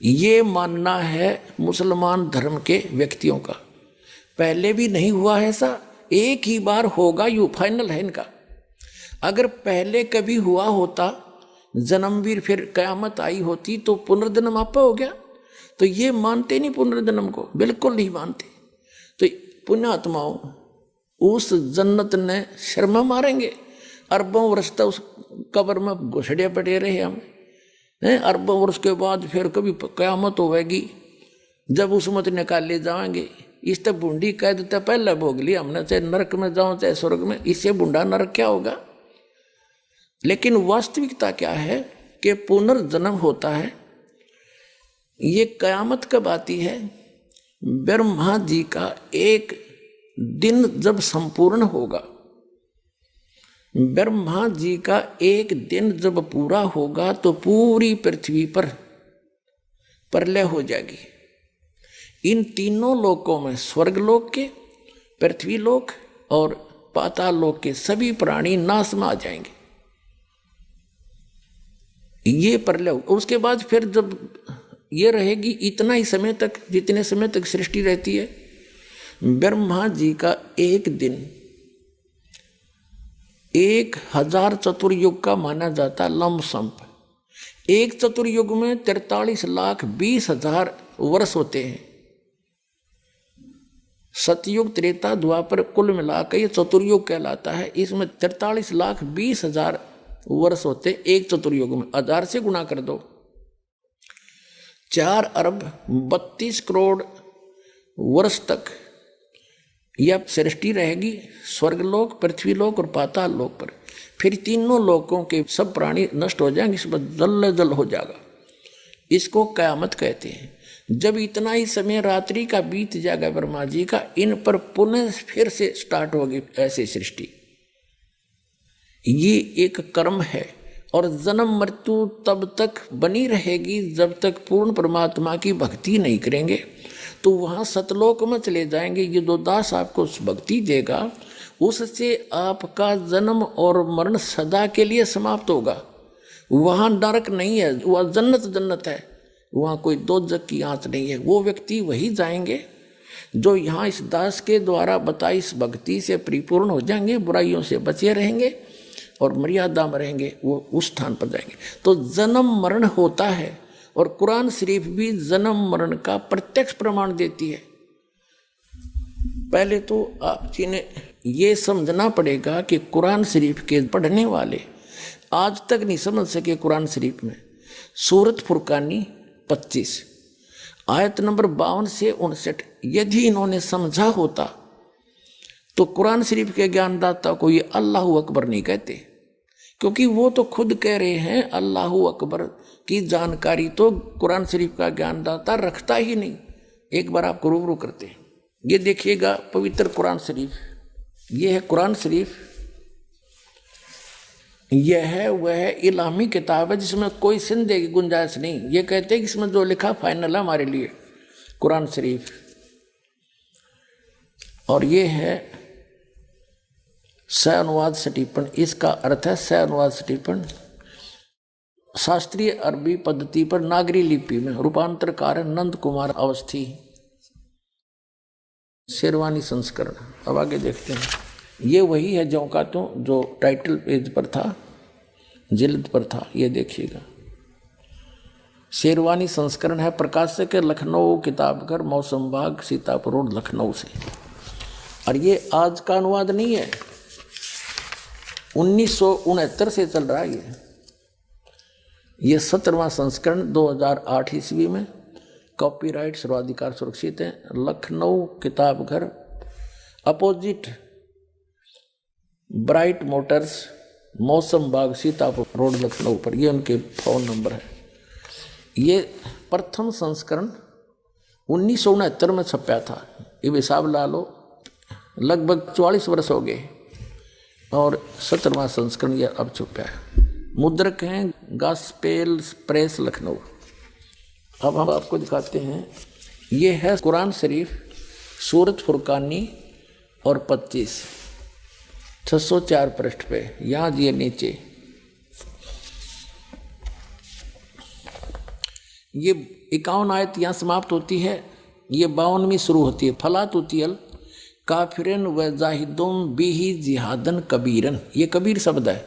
ये मानना है मुसलमान धर्म के व्यक्तियों का। पहले भी नहीं हुआ है ऐसा, एक ही बार होगा, यू फाइनल है इनका। अगर पहले कभी हुआ होता जन्मवीर, फिर कयामत आई होती, तो पुनर्जन्म आपा हो गया। तो ये मानते नहीं पुनर्जन्म को, बिल्कुल नहीं मानते। तो पुण्यात्माओं उस जन्नत ने शर्मा मारेंगे। अरबों वर्ष तक उस कब्र में घुसड़े पड़े रहे हम, अरबों वर्ष के बाद फिर कभी कयामत होगी, जब उस मत निकाले जाएंगे। इस तक बूंदी कह देता पहले भोग लिया हमने, चाहे नरक में जाओ चाहे स्वर्ग में, इससे बूंदा नरक क्या होगा। लेकिन वास्तविकता क्या है कि पुनर्जन्म होता है। ये कयामत कब आती है? ब्रह्मा जी का एक दिन जब संपूर्ण होगा, ब्रह्मा जी का एक दिन जब पूरा होगा तो पूरी पृथ्वी पर प्रलय हो जाएगी। इन तीनों लोकों में, स्वर्गलोक के, पृथ्वीलोक और पाताल लोक के सभी प्राणी नाश में आ जाएंगे। ये प्रलय, उसके बाद फिर जब ये रहेगी इतना ही समय तक, जितने समय तक सृष्टि रहती है, ब्रह्मा जी का एक दिन 1000 चतुर्युग का माना जाता लमसम। एक चतुर्युग में 43,20,000 वर्ष होते हैं। सतयुग, त्रेता, द्वापर कुल मिलाकर ये चतुर्युग कहलाता है। इसमें 43,20,000 वर्ष होते एक चतुर्युग में। 1000 से गुणा कर दो, 4,32,00,00,000 वर्ष तक यह सृष्टि रहेगी, स्वर्गलोक, पृथ्वीलोक और पाताल लोक पर। फिर तीनों लोकों के सब प्राणी नष्ट हो जाएंगे, इस पर जल जल हो जाएगा। इसको कयामत कहते हैं। जब इतना ही समय रात्रि का बीत जाएगा ब्रह्मा जी का, इन पर पुनः फिर से स्टार्ट होगी ऐसे सृष्टि। ये एक कर्म है और जन्म मृत्यु तब तक बनी रहेगी जब तक पूर्ण परमात्मा की भक्ति नहीं करेंगे। तो वहाँ सतलोक में चले जाएंगे। ये जो दास आपको भक्ति देगा, उससे आपका जन्म और मरण सदा के लिए समाप्त होगा। वहाँ नरक नहीं है, वह जन्नत जन्नत है, वहाँ कोई दोजख की आंच नहीं है। वो व्यक्ति वही जाएंगे जो यहाँ इस दास के द्वारा बताई इस भक्ति से परिपूर्ण हो जाएंगे, बुराइयों से बचे रहेंगे और मर्यादा में रहेंगे, वो उस स्थान पर जाएंगे। तो जन्म मरण होता है और कुरान शरीफ भी जन्म मरण का प्रत्यक्ष प्रमाण देती है। पहले तो आप जी ने ये समझना पड़ेगा कि कुरान शरीफ के पढ़ने वाले आज तक नहीं समझ सके कुरान शरीफ में सूरत फुरकानी 25 आयत नंबर 52 से 59 यदि इन्होंने समझा होता तो कुरान शरीफ के ज्ञानदाता को ये अल्लाहु अकबर नहीं कहते, क्योंकि वो तो खुद कह रहे हैं अल्लाहु अकबर की जानकारी तो कुरान शरीफ का ज्ञानदाता रखता ही नहीं। एक बार आपको रूबरू करते हैं, ये देखिएगा पवित्र कुरान शरीफ। ये है कुरान शरीफ, यह है वह इलामी किताब है जिसमें कोई संदेह की गुंजाइश नहीं। ये कहते हैं कि इसमें जो लिखा फाइनल है हमारे लिए कुरान शरीफ। और ये है स अनुवाद सटीपन, इसका अर्थ है स अनुवाद सटीपन शास्त्रीय अरबी पद्धति पर नागरी लिपि में रूपांतरकार नंद कुमार अवस्थी, शेरवानी संस्करण। अब आगे देखते हैं। ये वही है जो का तो जो टाइटल पेज पर था, जिल्द पर था, ये देखिएगा। शेरवानी संस्करण है, प्रकाशक है लखनऊ किताबघर, मौसम बाग, सीतापुर रोड, लखनऊ से। और ये आज का अनुवाद नहीं है, 1969 से चल रहा है ये 17वां संस्करण 2008 ईस्वी में। कॉपीराइट सर्वाधिकार सुरक्षित है। Lucknow Kitabghar, opposite bright Motors, मौसम बाग, सीतापुर रोड, लखनऊ पर। ये उनके फ़ोन नंबर है। ये प्रथम संस्करण 1969 में छपा था। ये हिसाब ला लो, लगभग 44 वर्ष हो गए। और 17वां संस्करण ये अब छपा है। मुद्रक हैं गॉस्पेल प्रेस, लखनऊ। अब हम आपको दिखाते हैं, ये है कुरान शरीफ सूरत फुरकानी और 25, 604 पृष्ठ पे यहाँ दिए नीचे। ये 51 आयत यहाँ समाप्त होती है, ये 52वीं शुरू होती है। फला तुतियल काफिरन व जाहिदुम बिही जिहादन कबीरन, ये कबीर शब्द है।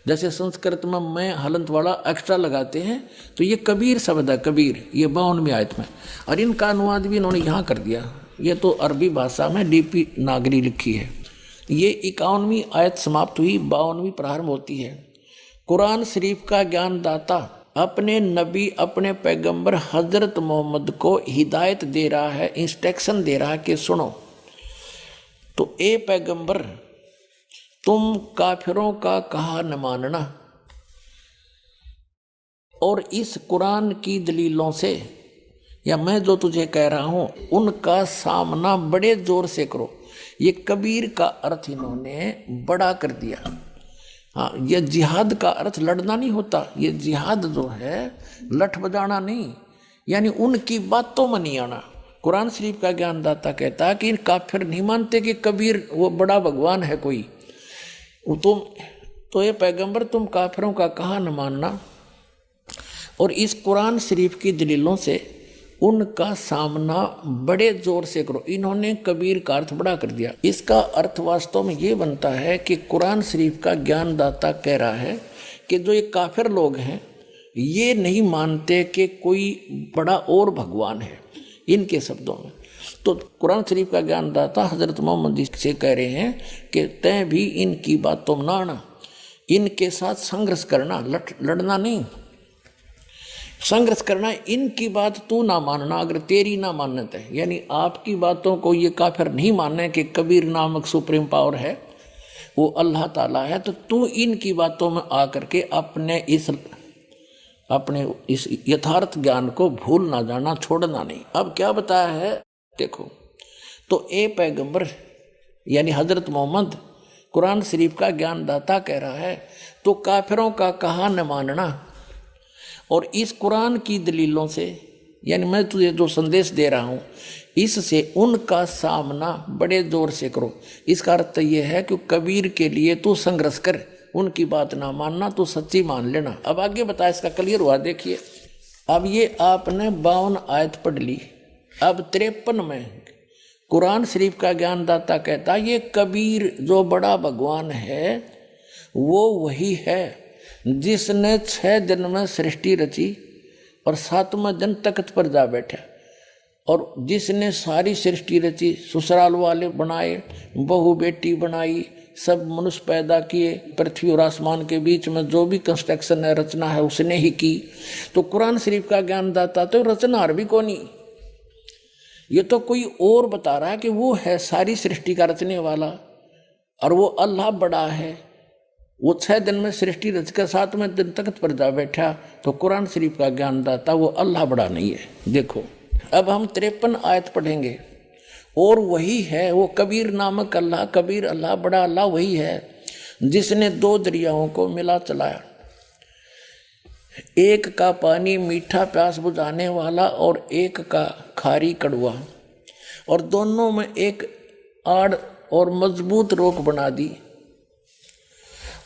जैसे संस्कृत में मैं हलंत वाला एक्स्ट्रा लगाते हैं तो ये कबीर शब्द है, कबीर, ये 52वीं आयत में। और इनका अनुवाद भी इन्होंने यहाँ कर दिया, ये तो अरबी भाषा में डीपी नागरी लिखी है। ये 51वीं आयत समाप्त हुई, 52वीं प्रारंभ होती है। कुरान शरीफ का ज्ञानदाता अपने नबी, अपने पैगंबर हजरत मोहम्मद को हिदायत दे रहा है, इंस्ट्रक्शन दे रहा है कि सुनो, तो ए पैगंबर तुम काफिरों का कहा न मानना, और इस कुरान की दलीलों से, या मैं जो तुझे कह रहा हूं उनका सामना बड़े जोर से करो। ये कबीर का अर्थ इन्होंने बड़ा कर दिया। हाँ, ये जिहाद का अर्थ लड़ना नहीं होता, ये जिहाद जो है लठ बजाना नहीं, यानी उनकी बातों में नहीं आना। कुरान शरीफ का ज्ञानदाता कहता है कि इन काफिर नहीं मानते कि कबीर वो बड़ा भगवान है कोई, तुम तो ये पैगंबर तुम काफिरों का कहा न मानना, और इस कुरान शरीफ की दलीलों से उनका सामना बड़े जोर से करो। इन्होंने कबीर का अर्थ बड़ा कर दिया। इसका अर्थ वास्तव में ये बनता है कि कुरान शरीफ का ज्ञानदाता कह रहा है कि जो ये काफिर लोग हैं ये नहीं मानते कि कोई बड़ा और भगवान है, इनके शब्दों में। तो कुरान शरीफ का ज्ञानदाता हजरत मोहम्मद से कह रहे हैं कि तय भी इनकी बातों में ना आना, इनके साथ संघर्ष करना, लड़ना नहीं, संघर्ष करना, इनकी बात तू ना मानना अगर तेरी ना मान्यता है। यानी आपकी बातों को ये काफिर नहीं मानना कि कबीर नामक सुप्रीम पावर है, वो अल्लाह ताला है, तो तू इनकी बातों में आकर के अपने इस यथार्थ ज्ञान को भूल ना जाना, छोड़ना नहीं। अब क्या बताया है देखो, तो ए पैगंबर यानी हजरत मोहम्मद कुरान शरीफ का ज्ञानदाता कह रहा है तो काफिरों का कहा न मानना, और इस कुरान की दलीलों से, यानी मैं तुझे जो संदेश दे रहा हूँ इससे उनका सामना बड़े जोर से करो। इसका अर्थ यह है कि कबीर के लिए तू संघर्ष कर, उनकी बात ना मानना, तू सच्ची मान लेना। अब आगे बता, इसका क्लियर हुआ देखिए। अब ये आपने 52 आयत पढ़ ली, अब 53 में कुरान शरीफ का ज्ञानदाता कहता ये कबीर जो बड़ा भगवान है वो वही है जिसने 6 दिन में सृष्टि रची और 7वें दिन तख्त पर जा बैठा, और जिसने सारी सृष्टि रची, ससुराल वाले बनाए, बहू बेटी बनाई, सब मनुष्य पैदा किए, पृथ्वी और आसमान के बीच में जो भी कंस्ट्रक्शन है, रचना है, उसने ही की। तो कुरान शरीफ का ज्ञानदाता तो रचनार भी कौन ही, ये तो कोई और बता रहा है कि वो है सारी सृष्टि का रचने वाला, और वो अल्लाह बड़ा है। वो 6 दिन में सृष्टि रचकर 7वें दिन तख्त पर जा बैठा, तो कुरान शरीफ का ज्ञानदाता वो अल्लाह बड़ा नहीं है। देखो अब हम 53 आयत पढ़ेंगे, और वही है वो कबीर नामक अल्लाह, कबीर अल्लाह, बड़ा अल्लाह वही है जिसने 2 दरियाओं को मिला चलाया, एक का पानी मीठा प्यास बुझाने वाला और एक का खारी कड़वा, और दोनों में एक आड़ और मजबूत रोक बना दी।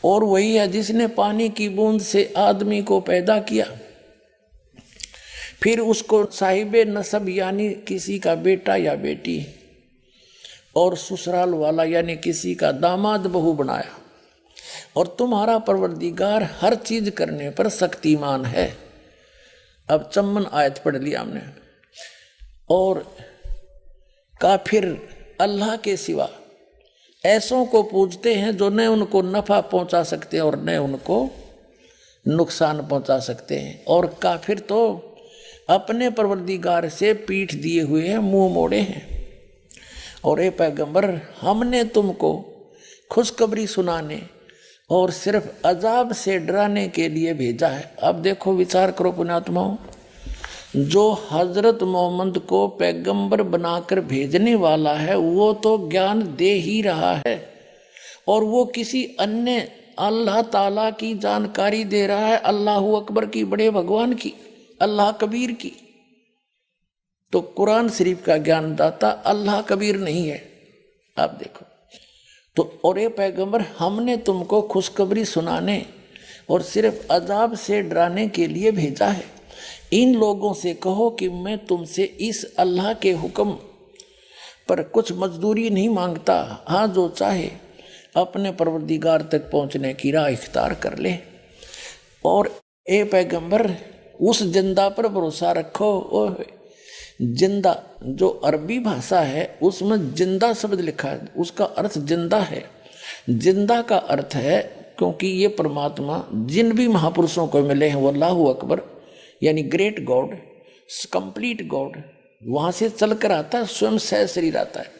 और वही है जिसने पानी की बूंद से आदमी को पैदा किया, फिर उसको साहिबे नसब यानी किसी का बेटा या बेटी, और ससुराल वाला यानी किसी का दामाद बहू बनाया, और तुम्हारा परवरदिगार हर चीज करने पर शक्तिमान है। अब 54 आयत पढ़ लिया हमने। और काफिर अल्लाह के सिवा ऐसों को पूजते हैं जो न उनको नफा पहुंचा सकते हैं और न उनको नुकसान पहुंचा सकते हैं, और काफिर तो अपने परवरदिगार से पीठ दिए हुए हैं, मुंह मोड़े हैं। और ए पैगंबर हमने तुमको खुशखबरी सुनाने और सिर्फ अजाब से डराने के लिए भेजा है। अब देखो विचार करो पुण्यात्माओं, जो हजरत मोहम्मद को पैगंबर बनाकर भेजने वाला है वो तो ज्ञान दे ही रहा है, और वो किसी अन्य अल्लाह ताला की जानकारी दे रहा है, अल्लाह अकबर की, बड़े भगवान की, अल्लाह कबीर की। तो कुरान शरीफ का ज्ञानदाता अल्लाह कबीर नहीं है, आप देखो तो, और ये पैगंबर हमने तुमको खुशखबरी सुनाने और सिर्फ अजाब से डराने के लिए भेजा है। इन लोगों से कहो कि मैं तुमसे इस अल्लाह के हुक्म पर कुछ मजदूरी नहीं मांगता। हाँ, जो चाहे अपने परवरदिगार तक पहुंचने की राह इख्तियार कर ले। और ए पैगंबर उस जिंदा पर भरोसा रखो। ओ जिंदा जो अरबी भाषा है उसमें जिंदा शब्द लिखा है, उसका अर्थ जिंदा है। जिंदा का अर्थ है क्योंकि ये परमात्मा जिन भी महापुरुषों को मिले हैं वो अल्लाह अकबर यानी ग्रेट गॉड, कंप्लीट गॉड, वहाँ से चल कर आता है, स्वयं सह शरीर आता है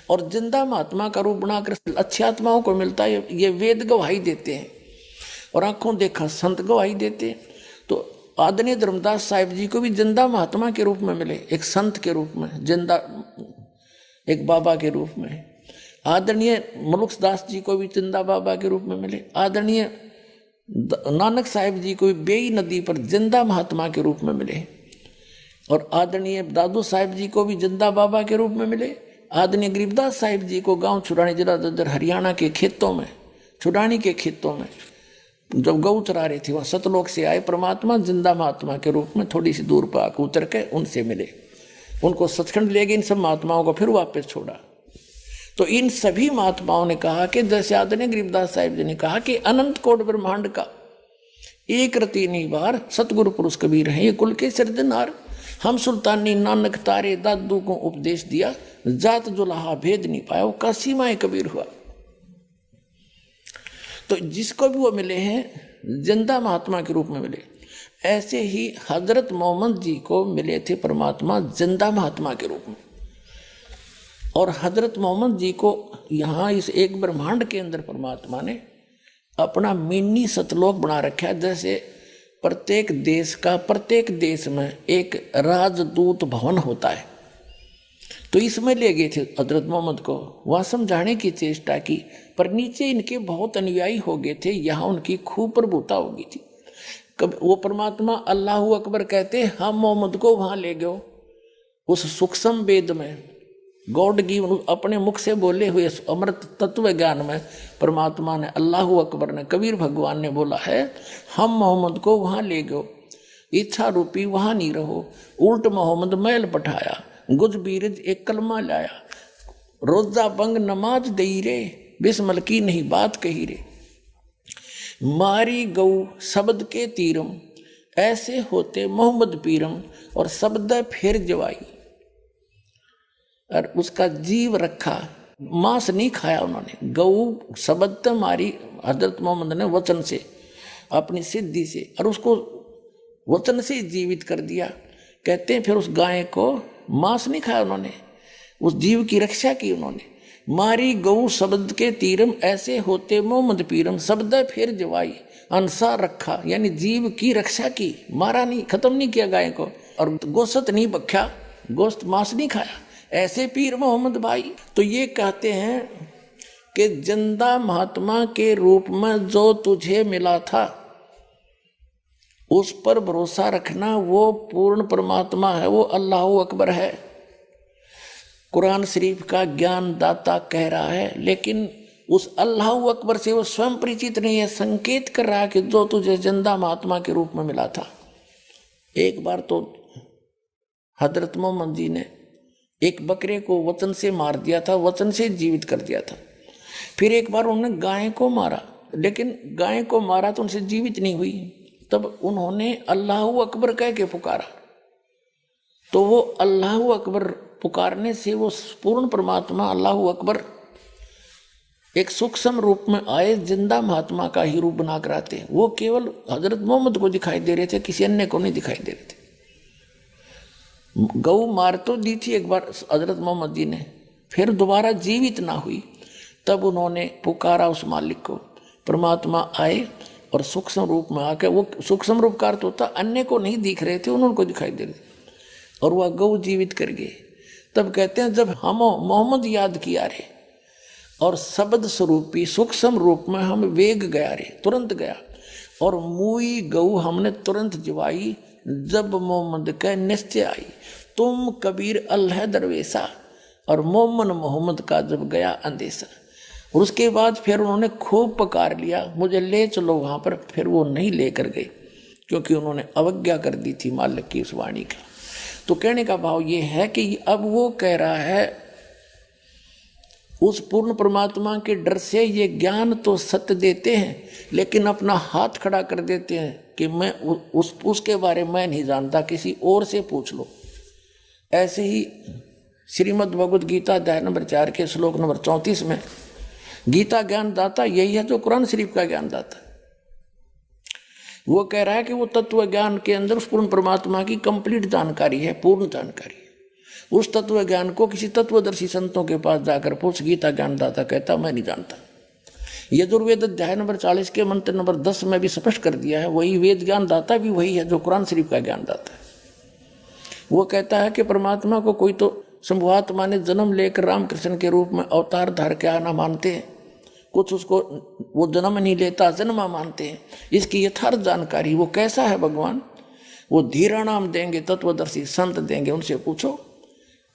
और जिंदा महात्मा का रूप बनाकर अच्छी आत्माओं को मिलता है। ये वेद गवाही देते हैं और आंखों देखा संत गवाही देते हैं। तो आदरणीय धर्मदास साहिब जी को भी जिंदा महात्मा के रूप में मिले, एक संत के रूप में, जिंदा एक बाबा के रूप में। आदरणीय मलुकदास जी को भी जिंदा बाबा के रूप में मिले। आदरणीय नानक साहिब जी को भी बेई नदी पर जिंदा महात्मा के रूप में मिले और आदरणीय दादू साहिब जी को भी जिंदा बाबा के रूप में मिले। आदरणीय गरीबदास साहिब जी को गांव छुड़ानी जिला ददर हरियाणा के खेतों में, छुड़ानी के खेतों में जब गऊ चरा रही थी, वहाँ सतलोक से आए परमात्मा जिंदा महात्मा के रूप में थोड़ी सी दूर पर आकर उतर के उनसे मिले, उनको सचखंड ले गए। इन सब महात्माओं को फिर वापस छोड़ा। तो इन सभी महात्माओं ने कहा कि जैसे आदरणीय गरीबदास साहिब जी ने कहा कि अनंत कोट ब्रह्मांड का एक रति निवार सतगुरु पुरुष कबीर हैं, ये कुल के सिरजनहार। हम सुल्तानी नानक तारे दादू को उपदेश दिया, जात जुलाहा भेद नहीं पाया, वो काशी माए कबीर हुआ। तो जिसको भी वो मिले हैं जिंदा महात्मा के रूप में मिले। ऐसे ही हजरत मोहम्मद जी को मिले थे परमात्मा जिंदा महात्मा के रूप में। और हजरत मोहम्मद जी को यहाँ इस एक ब्रह्मांड के अंदर परमात्मा ने अपना मिनी सतलोक बना रखा है। जैसे प्रत्येक देश का प्रत्येक देश में एक राजदूत भवन होता है, तो इसमें ले गए थे हजरत मोहम्मद को, वहाँ समझाने की चेष्टा की, पर नीचे इनके बहुत अनुयायी हो गए थे, यहाँ उनकी खूब प्रभुता हो गई थी। कब वो परमात्मा अल्लाह अकबर कहते हम मोहम्मद को वहाँ ले गए उस सूक्ष्म वेद में, गॉड की अपने मुख से बोले हुए अमृत तत्व ज्ञान में परमात्मा ने, अल्लाह अकबर ने, कबीर भगवान ने बोला है हम मोहम्मद को वहाँ ले गए, इच्छा रूपी वहाँ नहीं रहो। उल्ट मोहम्मद मैल पठाया, गुज बीरज एक कलमा लाया, रोजा बंग नमाज दई रे, बिस्मल की नहीं बात कही रे। मारी गऊ शब्द के तीरम, ऐसे होते मोहम्मद पीरम, और शब्द फिर जवाई, और उसका जीव रखा, मांस नहीं खाया उन्होंने। गऊ शब्द मारी हजरत मोहम्मद ने वचन से, अपनी सिद्धि से, और उसको वचन से जीवित कर दिया। कहते हैं फिर उस गाय को मांस नहीं खाया उन्होंने, उस जीव की रक्षा की उन्होंने। मारी गऊ शब्द के तीरम, ऐसे होते मोहम्मद पीरम, शब्द फिर जवाई, अंसा रखा, यानी जीव की रक्षा की, मारा नहीं, खत्म नहीं किया गाय को, और गोश्त नहीं बख्या, गोश्त मांस नहीं खाया, ऐसे पीर मोहम्मद भाई। तो ये कहते हैं कि जिंदा महात्मा के रूप में जो तुझे मिला था उस पर भरोसा रखना, वो पूर्ण परमात्मा है, वो अल्लाह अकबर है। कुरान शरीफ का ज्ञान दाता कह रहा है, लेकिन उस अल्लाह अकबर से वो स्वयं परिचित नहीं है, संकेत कर रहा है कि जो तुझे जिंदा महात्मा के रूप में मिला था। एक बार तो हजरत मोहम्मद जी ने एक बकरे को वचन से मार दिया था, वचन से जीवित कर दिया था। फिर एक बार उन्होंने गाय को मारा, लेकिन गाय को मारा तो उनसे जीवित नहीं हुई, तब उन्होंने अल्लाह अकबर कह के पुकारा, तो वो अल्लाह अकबर पुकारने से वो पूर्ण परमात्मा अल्लाह अकबर एक सूक्ष्म रूप में आए, जिंदा महात्मा का ही रूप बनाकर आते। वो केवल हजरत मोहम्मद को दिखाई दे रहे थे, किसी अन्य को नहीं दिखाई दे रहे थे। गऊ मार तो दी थी एक बार हजरत मोहम्मद जी ने, फिर दोबारा जीवित ना हुई, तब उन्होंने पुकारा उस मालिक को, परमात्मा आए और सूक्ष्म रूप में आके, वो सूक्ष्म रूप का अर्थ होता अन्य को नहीं दिख रहे थे, उन्होंने को दिखाई दे रहे थे, और वह गऊ जीवित कर गए। तब कहते हैं जब हम मोहम्मद याद किया रे और शब्द स्वरूपी सूक्ष्म रूप में हम वेग गया रे, तुरंत गया, और मुई गऊ हमने तुरंत जवाई, जब मोहम्मद कह निश्चय आई, तुम कबीर अल्लाह दरवेशा, और मोमन मोहम्मद का जब गया अंदेशा, और उसके बाद फिर उन्होंने खूब पकार लिया, मुझे ले चलो वहाँ पर। फिर वो नहीं लेकर गए क्योंकि उन्होंने अवज्ञा कर दी थी मालिक की उस वाणी का। तो कहने का भाव ये है कि अब वो कह रहा है उस पूर्ण परमात्मा के डर से ये ज्ञान तो सत्य देते हैं, लेकिन अपना हाथ खड़ा कर देते हैं कि मैं उसके बारे में नहीं जानता, किसी और से पूछ लो। ऐसे ही श्रीमद् भगवद गीता अध्याय नंबर 4 के श्लोक नंबर 34 में गीता ज्ञान दाता यही है जो कुरान शरीफ का ज्ञान दाता है। वो कह रहा है कि वो तत्व ज्ञान के अंदर उस पूर्ण परमात्मा की कंप्लीट जानकारी है, पूर्ण जानकारी है। उस तत्व ज्ञान को किसी तत्वदर्शी संतों के पास जाकर पूछ, गीता ज्ञानदाता कहता मैं नहीं जानता। यजुर्वेद अध्याय नंबर 40 के मंत्र नंबर 10 में भी स्पष्ट कर दिया है, वही वेद ज्ञानदाता भी वही है जो कुरान शरीफ का ज्ञानदाता है। वो कहता है कि परमात्मा को कोई तो शंभुआत्मा ने जन्म लेकर रामकृष्ण के रूप में अवतार धार के आना मानते हैं, कुछ उसको वो जन्म नहीं लेता जन्मा मानते हैं। इसकी यथार्थ जानकारी वो कैसा है भगवान, वो धीरा नाम देंगे, तत्वदर्शी संत देंगे, उनसे पूछो।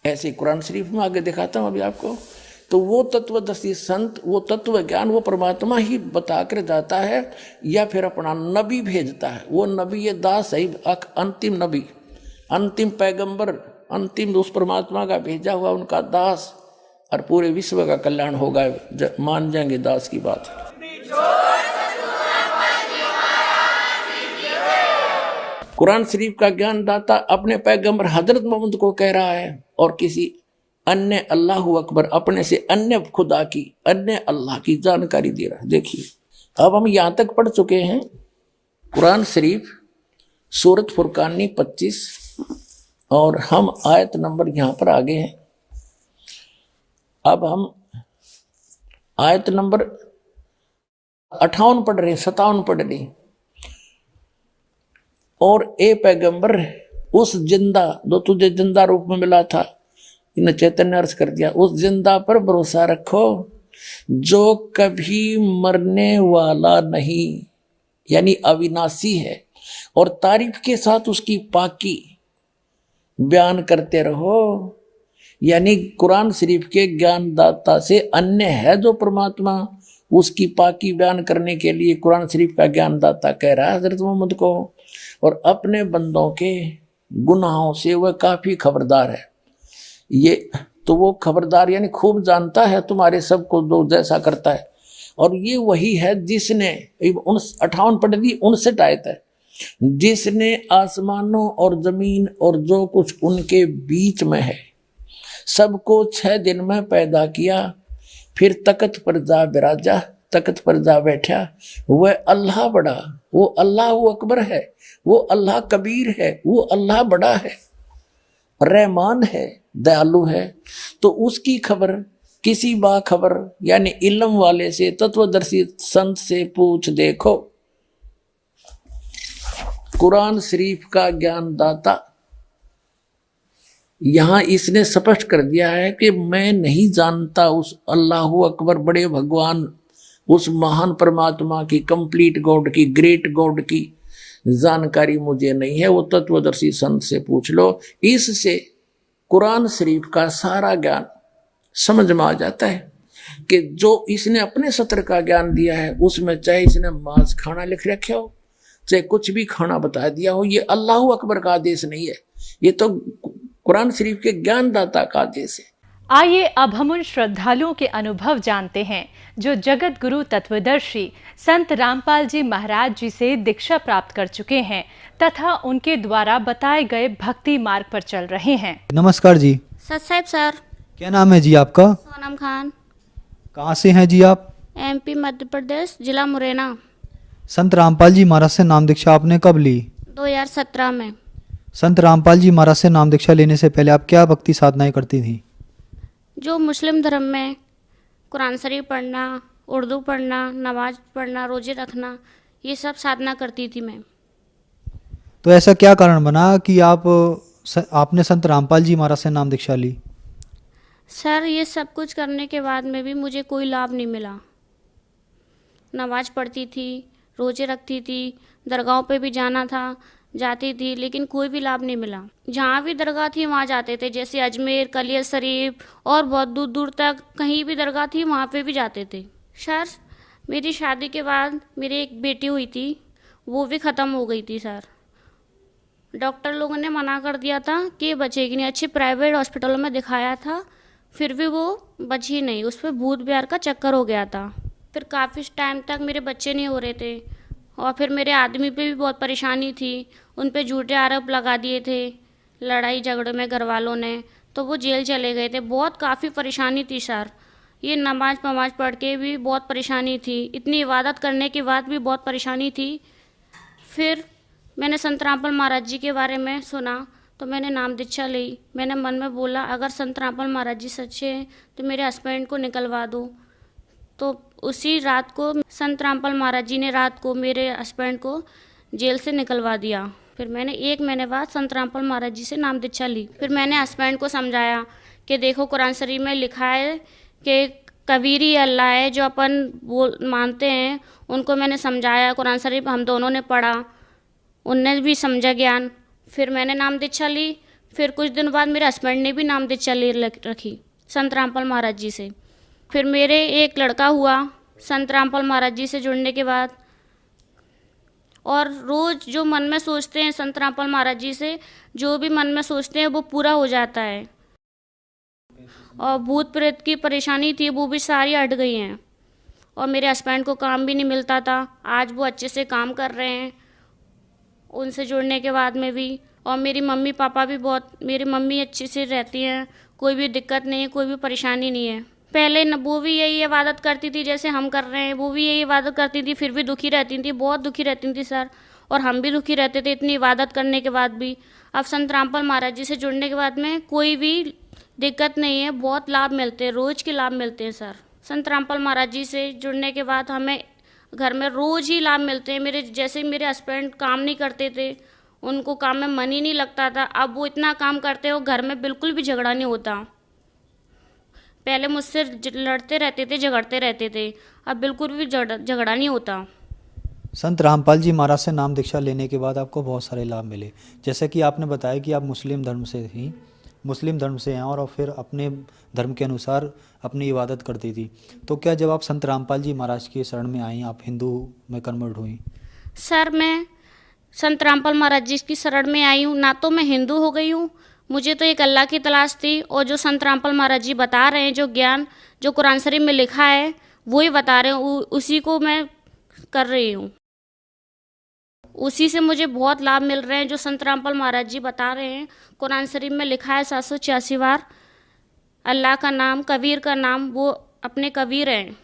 ऐसे कुरान शरीफ में आगे दिखाता हूँ अभी आपको। तो वो तत्वदर्शी संत, वो तत्व ज्ञान वो परमात्मा ही बता कर जाता है या फिर अपना नबी भेजता है। वो नबी ये दास है, अंतिम नबी, अंतिम पैगंबर, अंतिम उस परमात्मा का भेजा हुआ उनका दास, और पूरे विश्व का कल्याण होगा, मान जाएंगे दास की बात। कुरान शरीफ का ज्ञान दाता अपने पैगंबर हजरत मोहम्मद को कह रहा है और किसी अन्य अल्लाह अकबर अपने से अन्य खुदा की, अन्य अल्लाह की जानकारी दे रहा है। देखिए अब हम यहां तक पढ़ चुके हैं कुरान शरीफ सूरत फुरकानी 25 और हम आयत नंबर यहां पर आगे हैं। अब हम आयत नंबर 58 पढ़ रहे, 57 पढ़ रहे। और ए पैगंबर उस जिंदा जो तुझे जिंदा रूप में मिला था, इन्हें चैतन्य अर्थ कर दिया, उस जिंदा पर भरोसा रखो जो कभी मरने वाला नहीं, यानी अविनाशी है, और तारीफ के साथ उसकी पाकी बयान करते रहो। यानी कुरान शरीफ के ज्ञानदाता से अन्य है जो परमात्मा, उसकी पाकी बयान करने के लिए कुरान शरीफ का ज्ञानदाता कह रहा है हजरत मोहम्मद को। और अपने बंदों के गुनाहों से वह काफी खबरदार है। ये तो वो खबरदार यानी खूब जानता है तुम्हारे सबको जो जैसा करता है। और ये वही है जिसने 58 पढ़ दी 59 आयत है, जिसने आसमानों और जमीन और जो कुछ उनके बीच में है सबको 6 दिन में पैदा किया, फिर तख्त पर जा बिराजा, तख्त पर जा बैठा। वह अल्लाह बड़ा, वो अल्लाह वो अकबर है, वो अल्लाह कबीर है, वो अल्लाह बड़ा है, रहमान है, दयालु है। तो उसकी खबर किसी बाखबर यानी इल्म वाले से, तत्वदर्शी संत से पूछ देखो। कुरान शरीफ का ज्ञानदाता यहां इसने स्पष्ट कर दिया है कि मैं नहीं जानता उस अल्लाह अकबर बड़े भगवान, उस महान परमात्मा की, कंप्लीट गॉड की, ग्रेट गॉड की जानकारी मुझे नहीं है, वो तत्वदर्शी संत से पूछ लो। इससे कुरान शरीफ का सारा ज्ञान समझ में आ जाता है कि जो इसने अपने सत्र का ज्ञान दिया है उसमें चाहे इसने मांस खाना लिख रखा हो, चाहे कुछ भी खाना बता दिया हो, ये अल्लाह अकबर का आदेश नहीं है, ये तो कुरान शरीफ के ज्ञानदाता का आदेश है। आइए अब हम उन श्रद्धालुओं के अनुभव जानते हैं जो जगत गुरु तत्वदर्शी संत रामपाल जी महाराज जी से दीक्षा प्राप्त कर चुके हैं तथा उनके द्वारा बताए गए भक्ति मार्ग पर चल रहे हैं। नमस्कार जी। सत साहिब सर। क्या नाम है जी आपका? सोनम खान। कहाँ से हैं जी आप? MP मध्य प्रदेश, जिला मुरैना। संत रामपाल जी महाराज से नाम दीक्षा आपने कब ली? 2017 में। संत रामपाल जी महाराज से नाम दीक्षा लेने से पहले आप क्या भक्ति साधनाएं करती थी? जो मुस्लिम धर्म में कुरान शरीफ पढ़ना, उर्दू पढ़ना, नमाज पढ़ना, रोजे रखना, ये सब साधना करती थी मैं। तो ऐसा क्या कारण बना कि आपने संत रामपाल जी महाराज से नाम दीक्षा ली? सर ये सब कुछ करने के बाद में भी मुझे कोई लाभ नहीं मिला। नमाज पढ़ती थी, रोजे रखती थी, दरगाहों पे भी जाना था, जाती थी, लेकिन कोई भी लाभ नहीं मिला। जहाँ भी दरगाह थी वहाँ जाते थे, जैसे अजमेर, कलियर शरीफ और बहुत दूर दूर तक कहीं भी दरगाह थी वहाँ पे भी जाते थे। सर, मेरी शादी के बाद मेरी एक बेटी हुई थी, वो भी ख़त्म हो गई थी सर। डॉक्टर लोगों ने मना कर दिया था कि ये बचेगी नहीं। अच्छी प्राइवेट हॉस्पिटलों में दिखाया था, फिर भी वो बची नहीं, उस पर भूत बिहार का चक्कर हो गया था। फिर काफ़ी टाइम तक मेरे बच्चे नहीं हो रहे थे, और फिर मेरे आदमी पे भी बहुत परेशानी थी। उन पे झूठे आरोप लगा दिए थे लड़ाई झगड़े में घर वालों ने, तो वो जेल चले गए थे। बहुत काफ़ी परेशानी थी सर। ये नमाज पढ़ के भी बहुत परेशानी थी, इतनी इबादत करने के बाद भी बहुत परेशानी थी। फिर मैंने संत रामपाल महाराज जी के बारे में सुना तो मैंने नाम दीक्षा ली। मैंने मन में बोला, अगर संत रामपाल महाराज जी सच्चे हैं तो मेरे हस्बैंड को निकलवा दो। तो उसी रात को संत रामपाल महाराज जी ने रात को मेरे हस्बैंड को जेल से निकलवा दिया। फिर मैंने 1 महीने बाद संत रामपाल महाराज जी से नाम दीक्षा ली। फिर मैंने हस्बैंड को समझाया कि देखो, कुरान शरीफ में लिखा है कि कबीर ही अल्लाह है, जो अपन मानते हैं। उनको मैंने समझाया, कुरान शरीफ हम दोनों ने पढ़ा, उनने भी समझा ज्ञान। फिर मैंने नाम दीक्षा ली। फिर कुछ दिन बाद मेरे हस्बैंड ने भी नाम दीक्षा ले रखी संत रामपाल महाराज जी से। फिर मेरे एक लड़का हुआ संत रामपाल महाराज जी से जुड़ने के बाद। और रोज़ जो मन में सोचते हैं संत रामपाल महाराज जी से, जो भी मन में सोचते हैं वो पूरा हो जाता है। और भूत प्रेत की परेशानी थी वो भी सारी हट गई हैं। और मेरे हस्बैंड को काम भी नहीं मिलता था, आज वो अच्छे से काम कर रहे हैं उनसे जुड़ने के बाद में भी। और मेरी मम्मी पापा भी मेरी मम्मी अच्छे से रहती हैं, कोई भी दिक्कत नहीं है, कोई भी परेशानी नहीं है। पहले वो भी यही इबादत करती थी जैसे हम कर रहे हैं, वो भी यही इबादत करती थी, फिर भी दुखी रहती थी, बहुत दुखी रहती थी सर। और हम भी दुखी रहते थे इतनी इबादत करने के बाद भी। अब संत रामपाल महाराज जी से जुड़ने के बाद में कोई भी दिक्कत नहीं है, बहुत लाभ मिलते हैं, रोज़ के लाभ मिलते हैं सर। संत रामपाल महाराज जी से जुड़ने के बाद हमें घर में रोज़ ही लाभ मिलते हैं। जैसे मेरे हस्बैंड काम नहीं करते थे, उनको काम में मन ही नहीं लगता था, अब वो इतना काम करते हो घर में बिल्कुल भी झगड़ा नहीं होता। पहले मुझसे लड़ते रहते थे, झगड़ते रहते थे, अब बिल्कुल भी झगड़ा नहीं होता। संत रामपाल जी महाराज से नाम दीक्षा लेने के बाद आपको बहुत सारे लाभ मिले, जैसे कि आपने बताया कि आप मुस्लिम धर्म से हैं और फिर अपने धर्म के अनुसार अपनी इबादत करती थी। तो क्या जब आप संत रामपाल जी महाराज के शरण में आई, आप हिंदू में कन्वर्ट हुई? सर, मैं संत रामपाल महाराज जी की शरण में आई हूँ, ना तो मैं हिंदू हो गई हूँ, मुझे तो एक अल्लाह की तलाश थी। और जो संत रामपाल महाराज जी बता रहे हैं, जो ज्ञान जो कुरान शरीफ में लिखा है वही बता रहे हैं, उसी को मैं कर रही हूँ। उसी से मुझे बहुत लाभ मिल रहे हैं जो संत रामपाल महाराज जी बता रहे हैं। कुरान शरीफ में लिखा है 786 बार अल्लाह का नाम, कबीर का नाम, वो अपने कबीर हैं।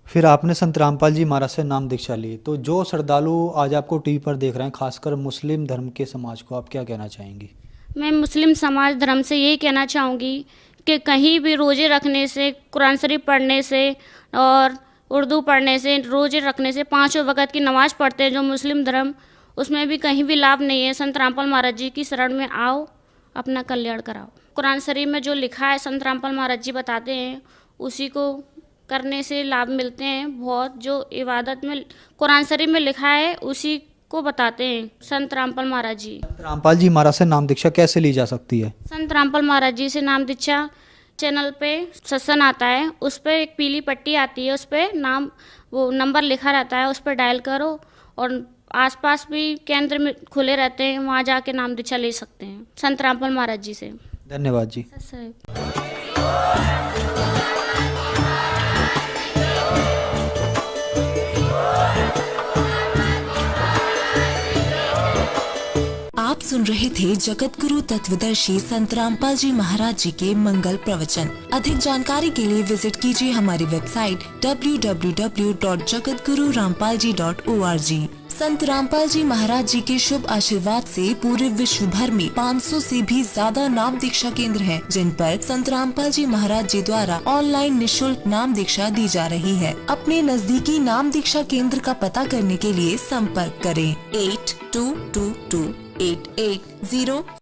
फिर आपने संत रामपाल जी महाराज से नाम दीक्षा ली, तो जो श्रद्धालु आज आपको टीवी पर देख रहे हैं, खासकर मुस्लिम धर्म के समाज को, आप क्या कहना चाहेंगी? मैं मुस्लिम समाज धर्म से यही कहना चाहूँगी कि कहीं भी रोज़े रखने से, कुरान शरीफ पढ़ने से और उर्दू पढ़ने से, रोज़े रखने से, 5 वक़्त की नमाज़ पढ़ते हैं जो मुस्लिम धर्म, उसमें भी कहीं भी लाभ नहीं है। संत रामपाल महाराज जी की शरण में आओ, अपना कल्याण कराओ। कुरान शरीफ में जो लिखा है संत रामपाल महाराज जी बताते हैं, उसी को करने से लाभ मिलते हैं बहुत। जो इबादत में कुरान शरीफ में लिखा है उसी को बताते हैं संत रामपाल महाराज जी। संत रामपाल जी महाराज से नाम दीक्षा कैसे ली जा सकती है? संत रामपाल महाराज जी से नाम दीक्षा चैनल पे सत्संग आता है, उस पर एक पीली पट्टी आती है, उस पर वो नंबर लिखा रहता है, उस पर डायल करो। और आसपास भी केंद्र में खुले रहते हैं, वहाँ जाके नाम दीक्षा ले सकते हैं संत रामपाल महाराज जी से। धन्यवाद जी। आप सुन रहे थे जगत गुरु तत्वदर्शी संत रामपाल जी महाराज जी के मंगल प्रवचन। अधिक जानकारी के लिए विजिट कीजिए हमारी वेबसाइट www.jagatgururampalji.org। संत रामपाल जी महाराज जी के शुभ आशीर्वाद से पूरे विश्व भर में 500 से भी ज्यादा नाम दीक्षा केंद्र हैं, जिन पर संत रामपाल जी महाराज जी द्वारा ऑनलाइन निशुल्क नाम दीक्षा दी जा रही है। अपने नजदीकी नाम दीक्षा केंद्र का पता करने के लिए संपर्क करें 82228880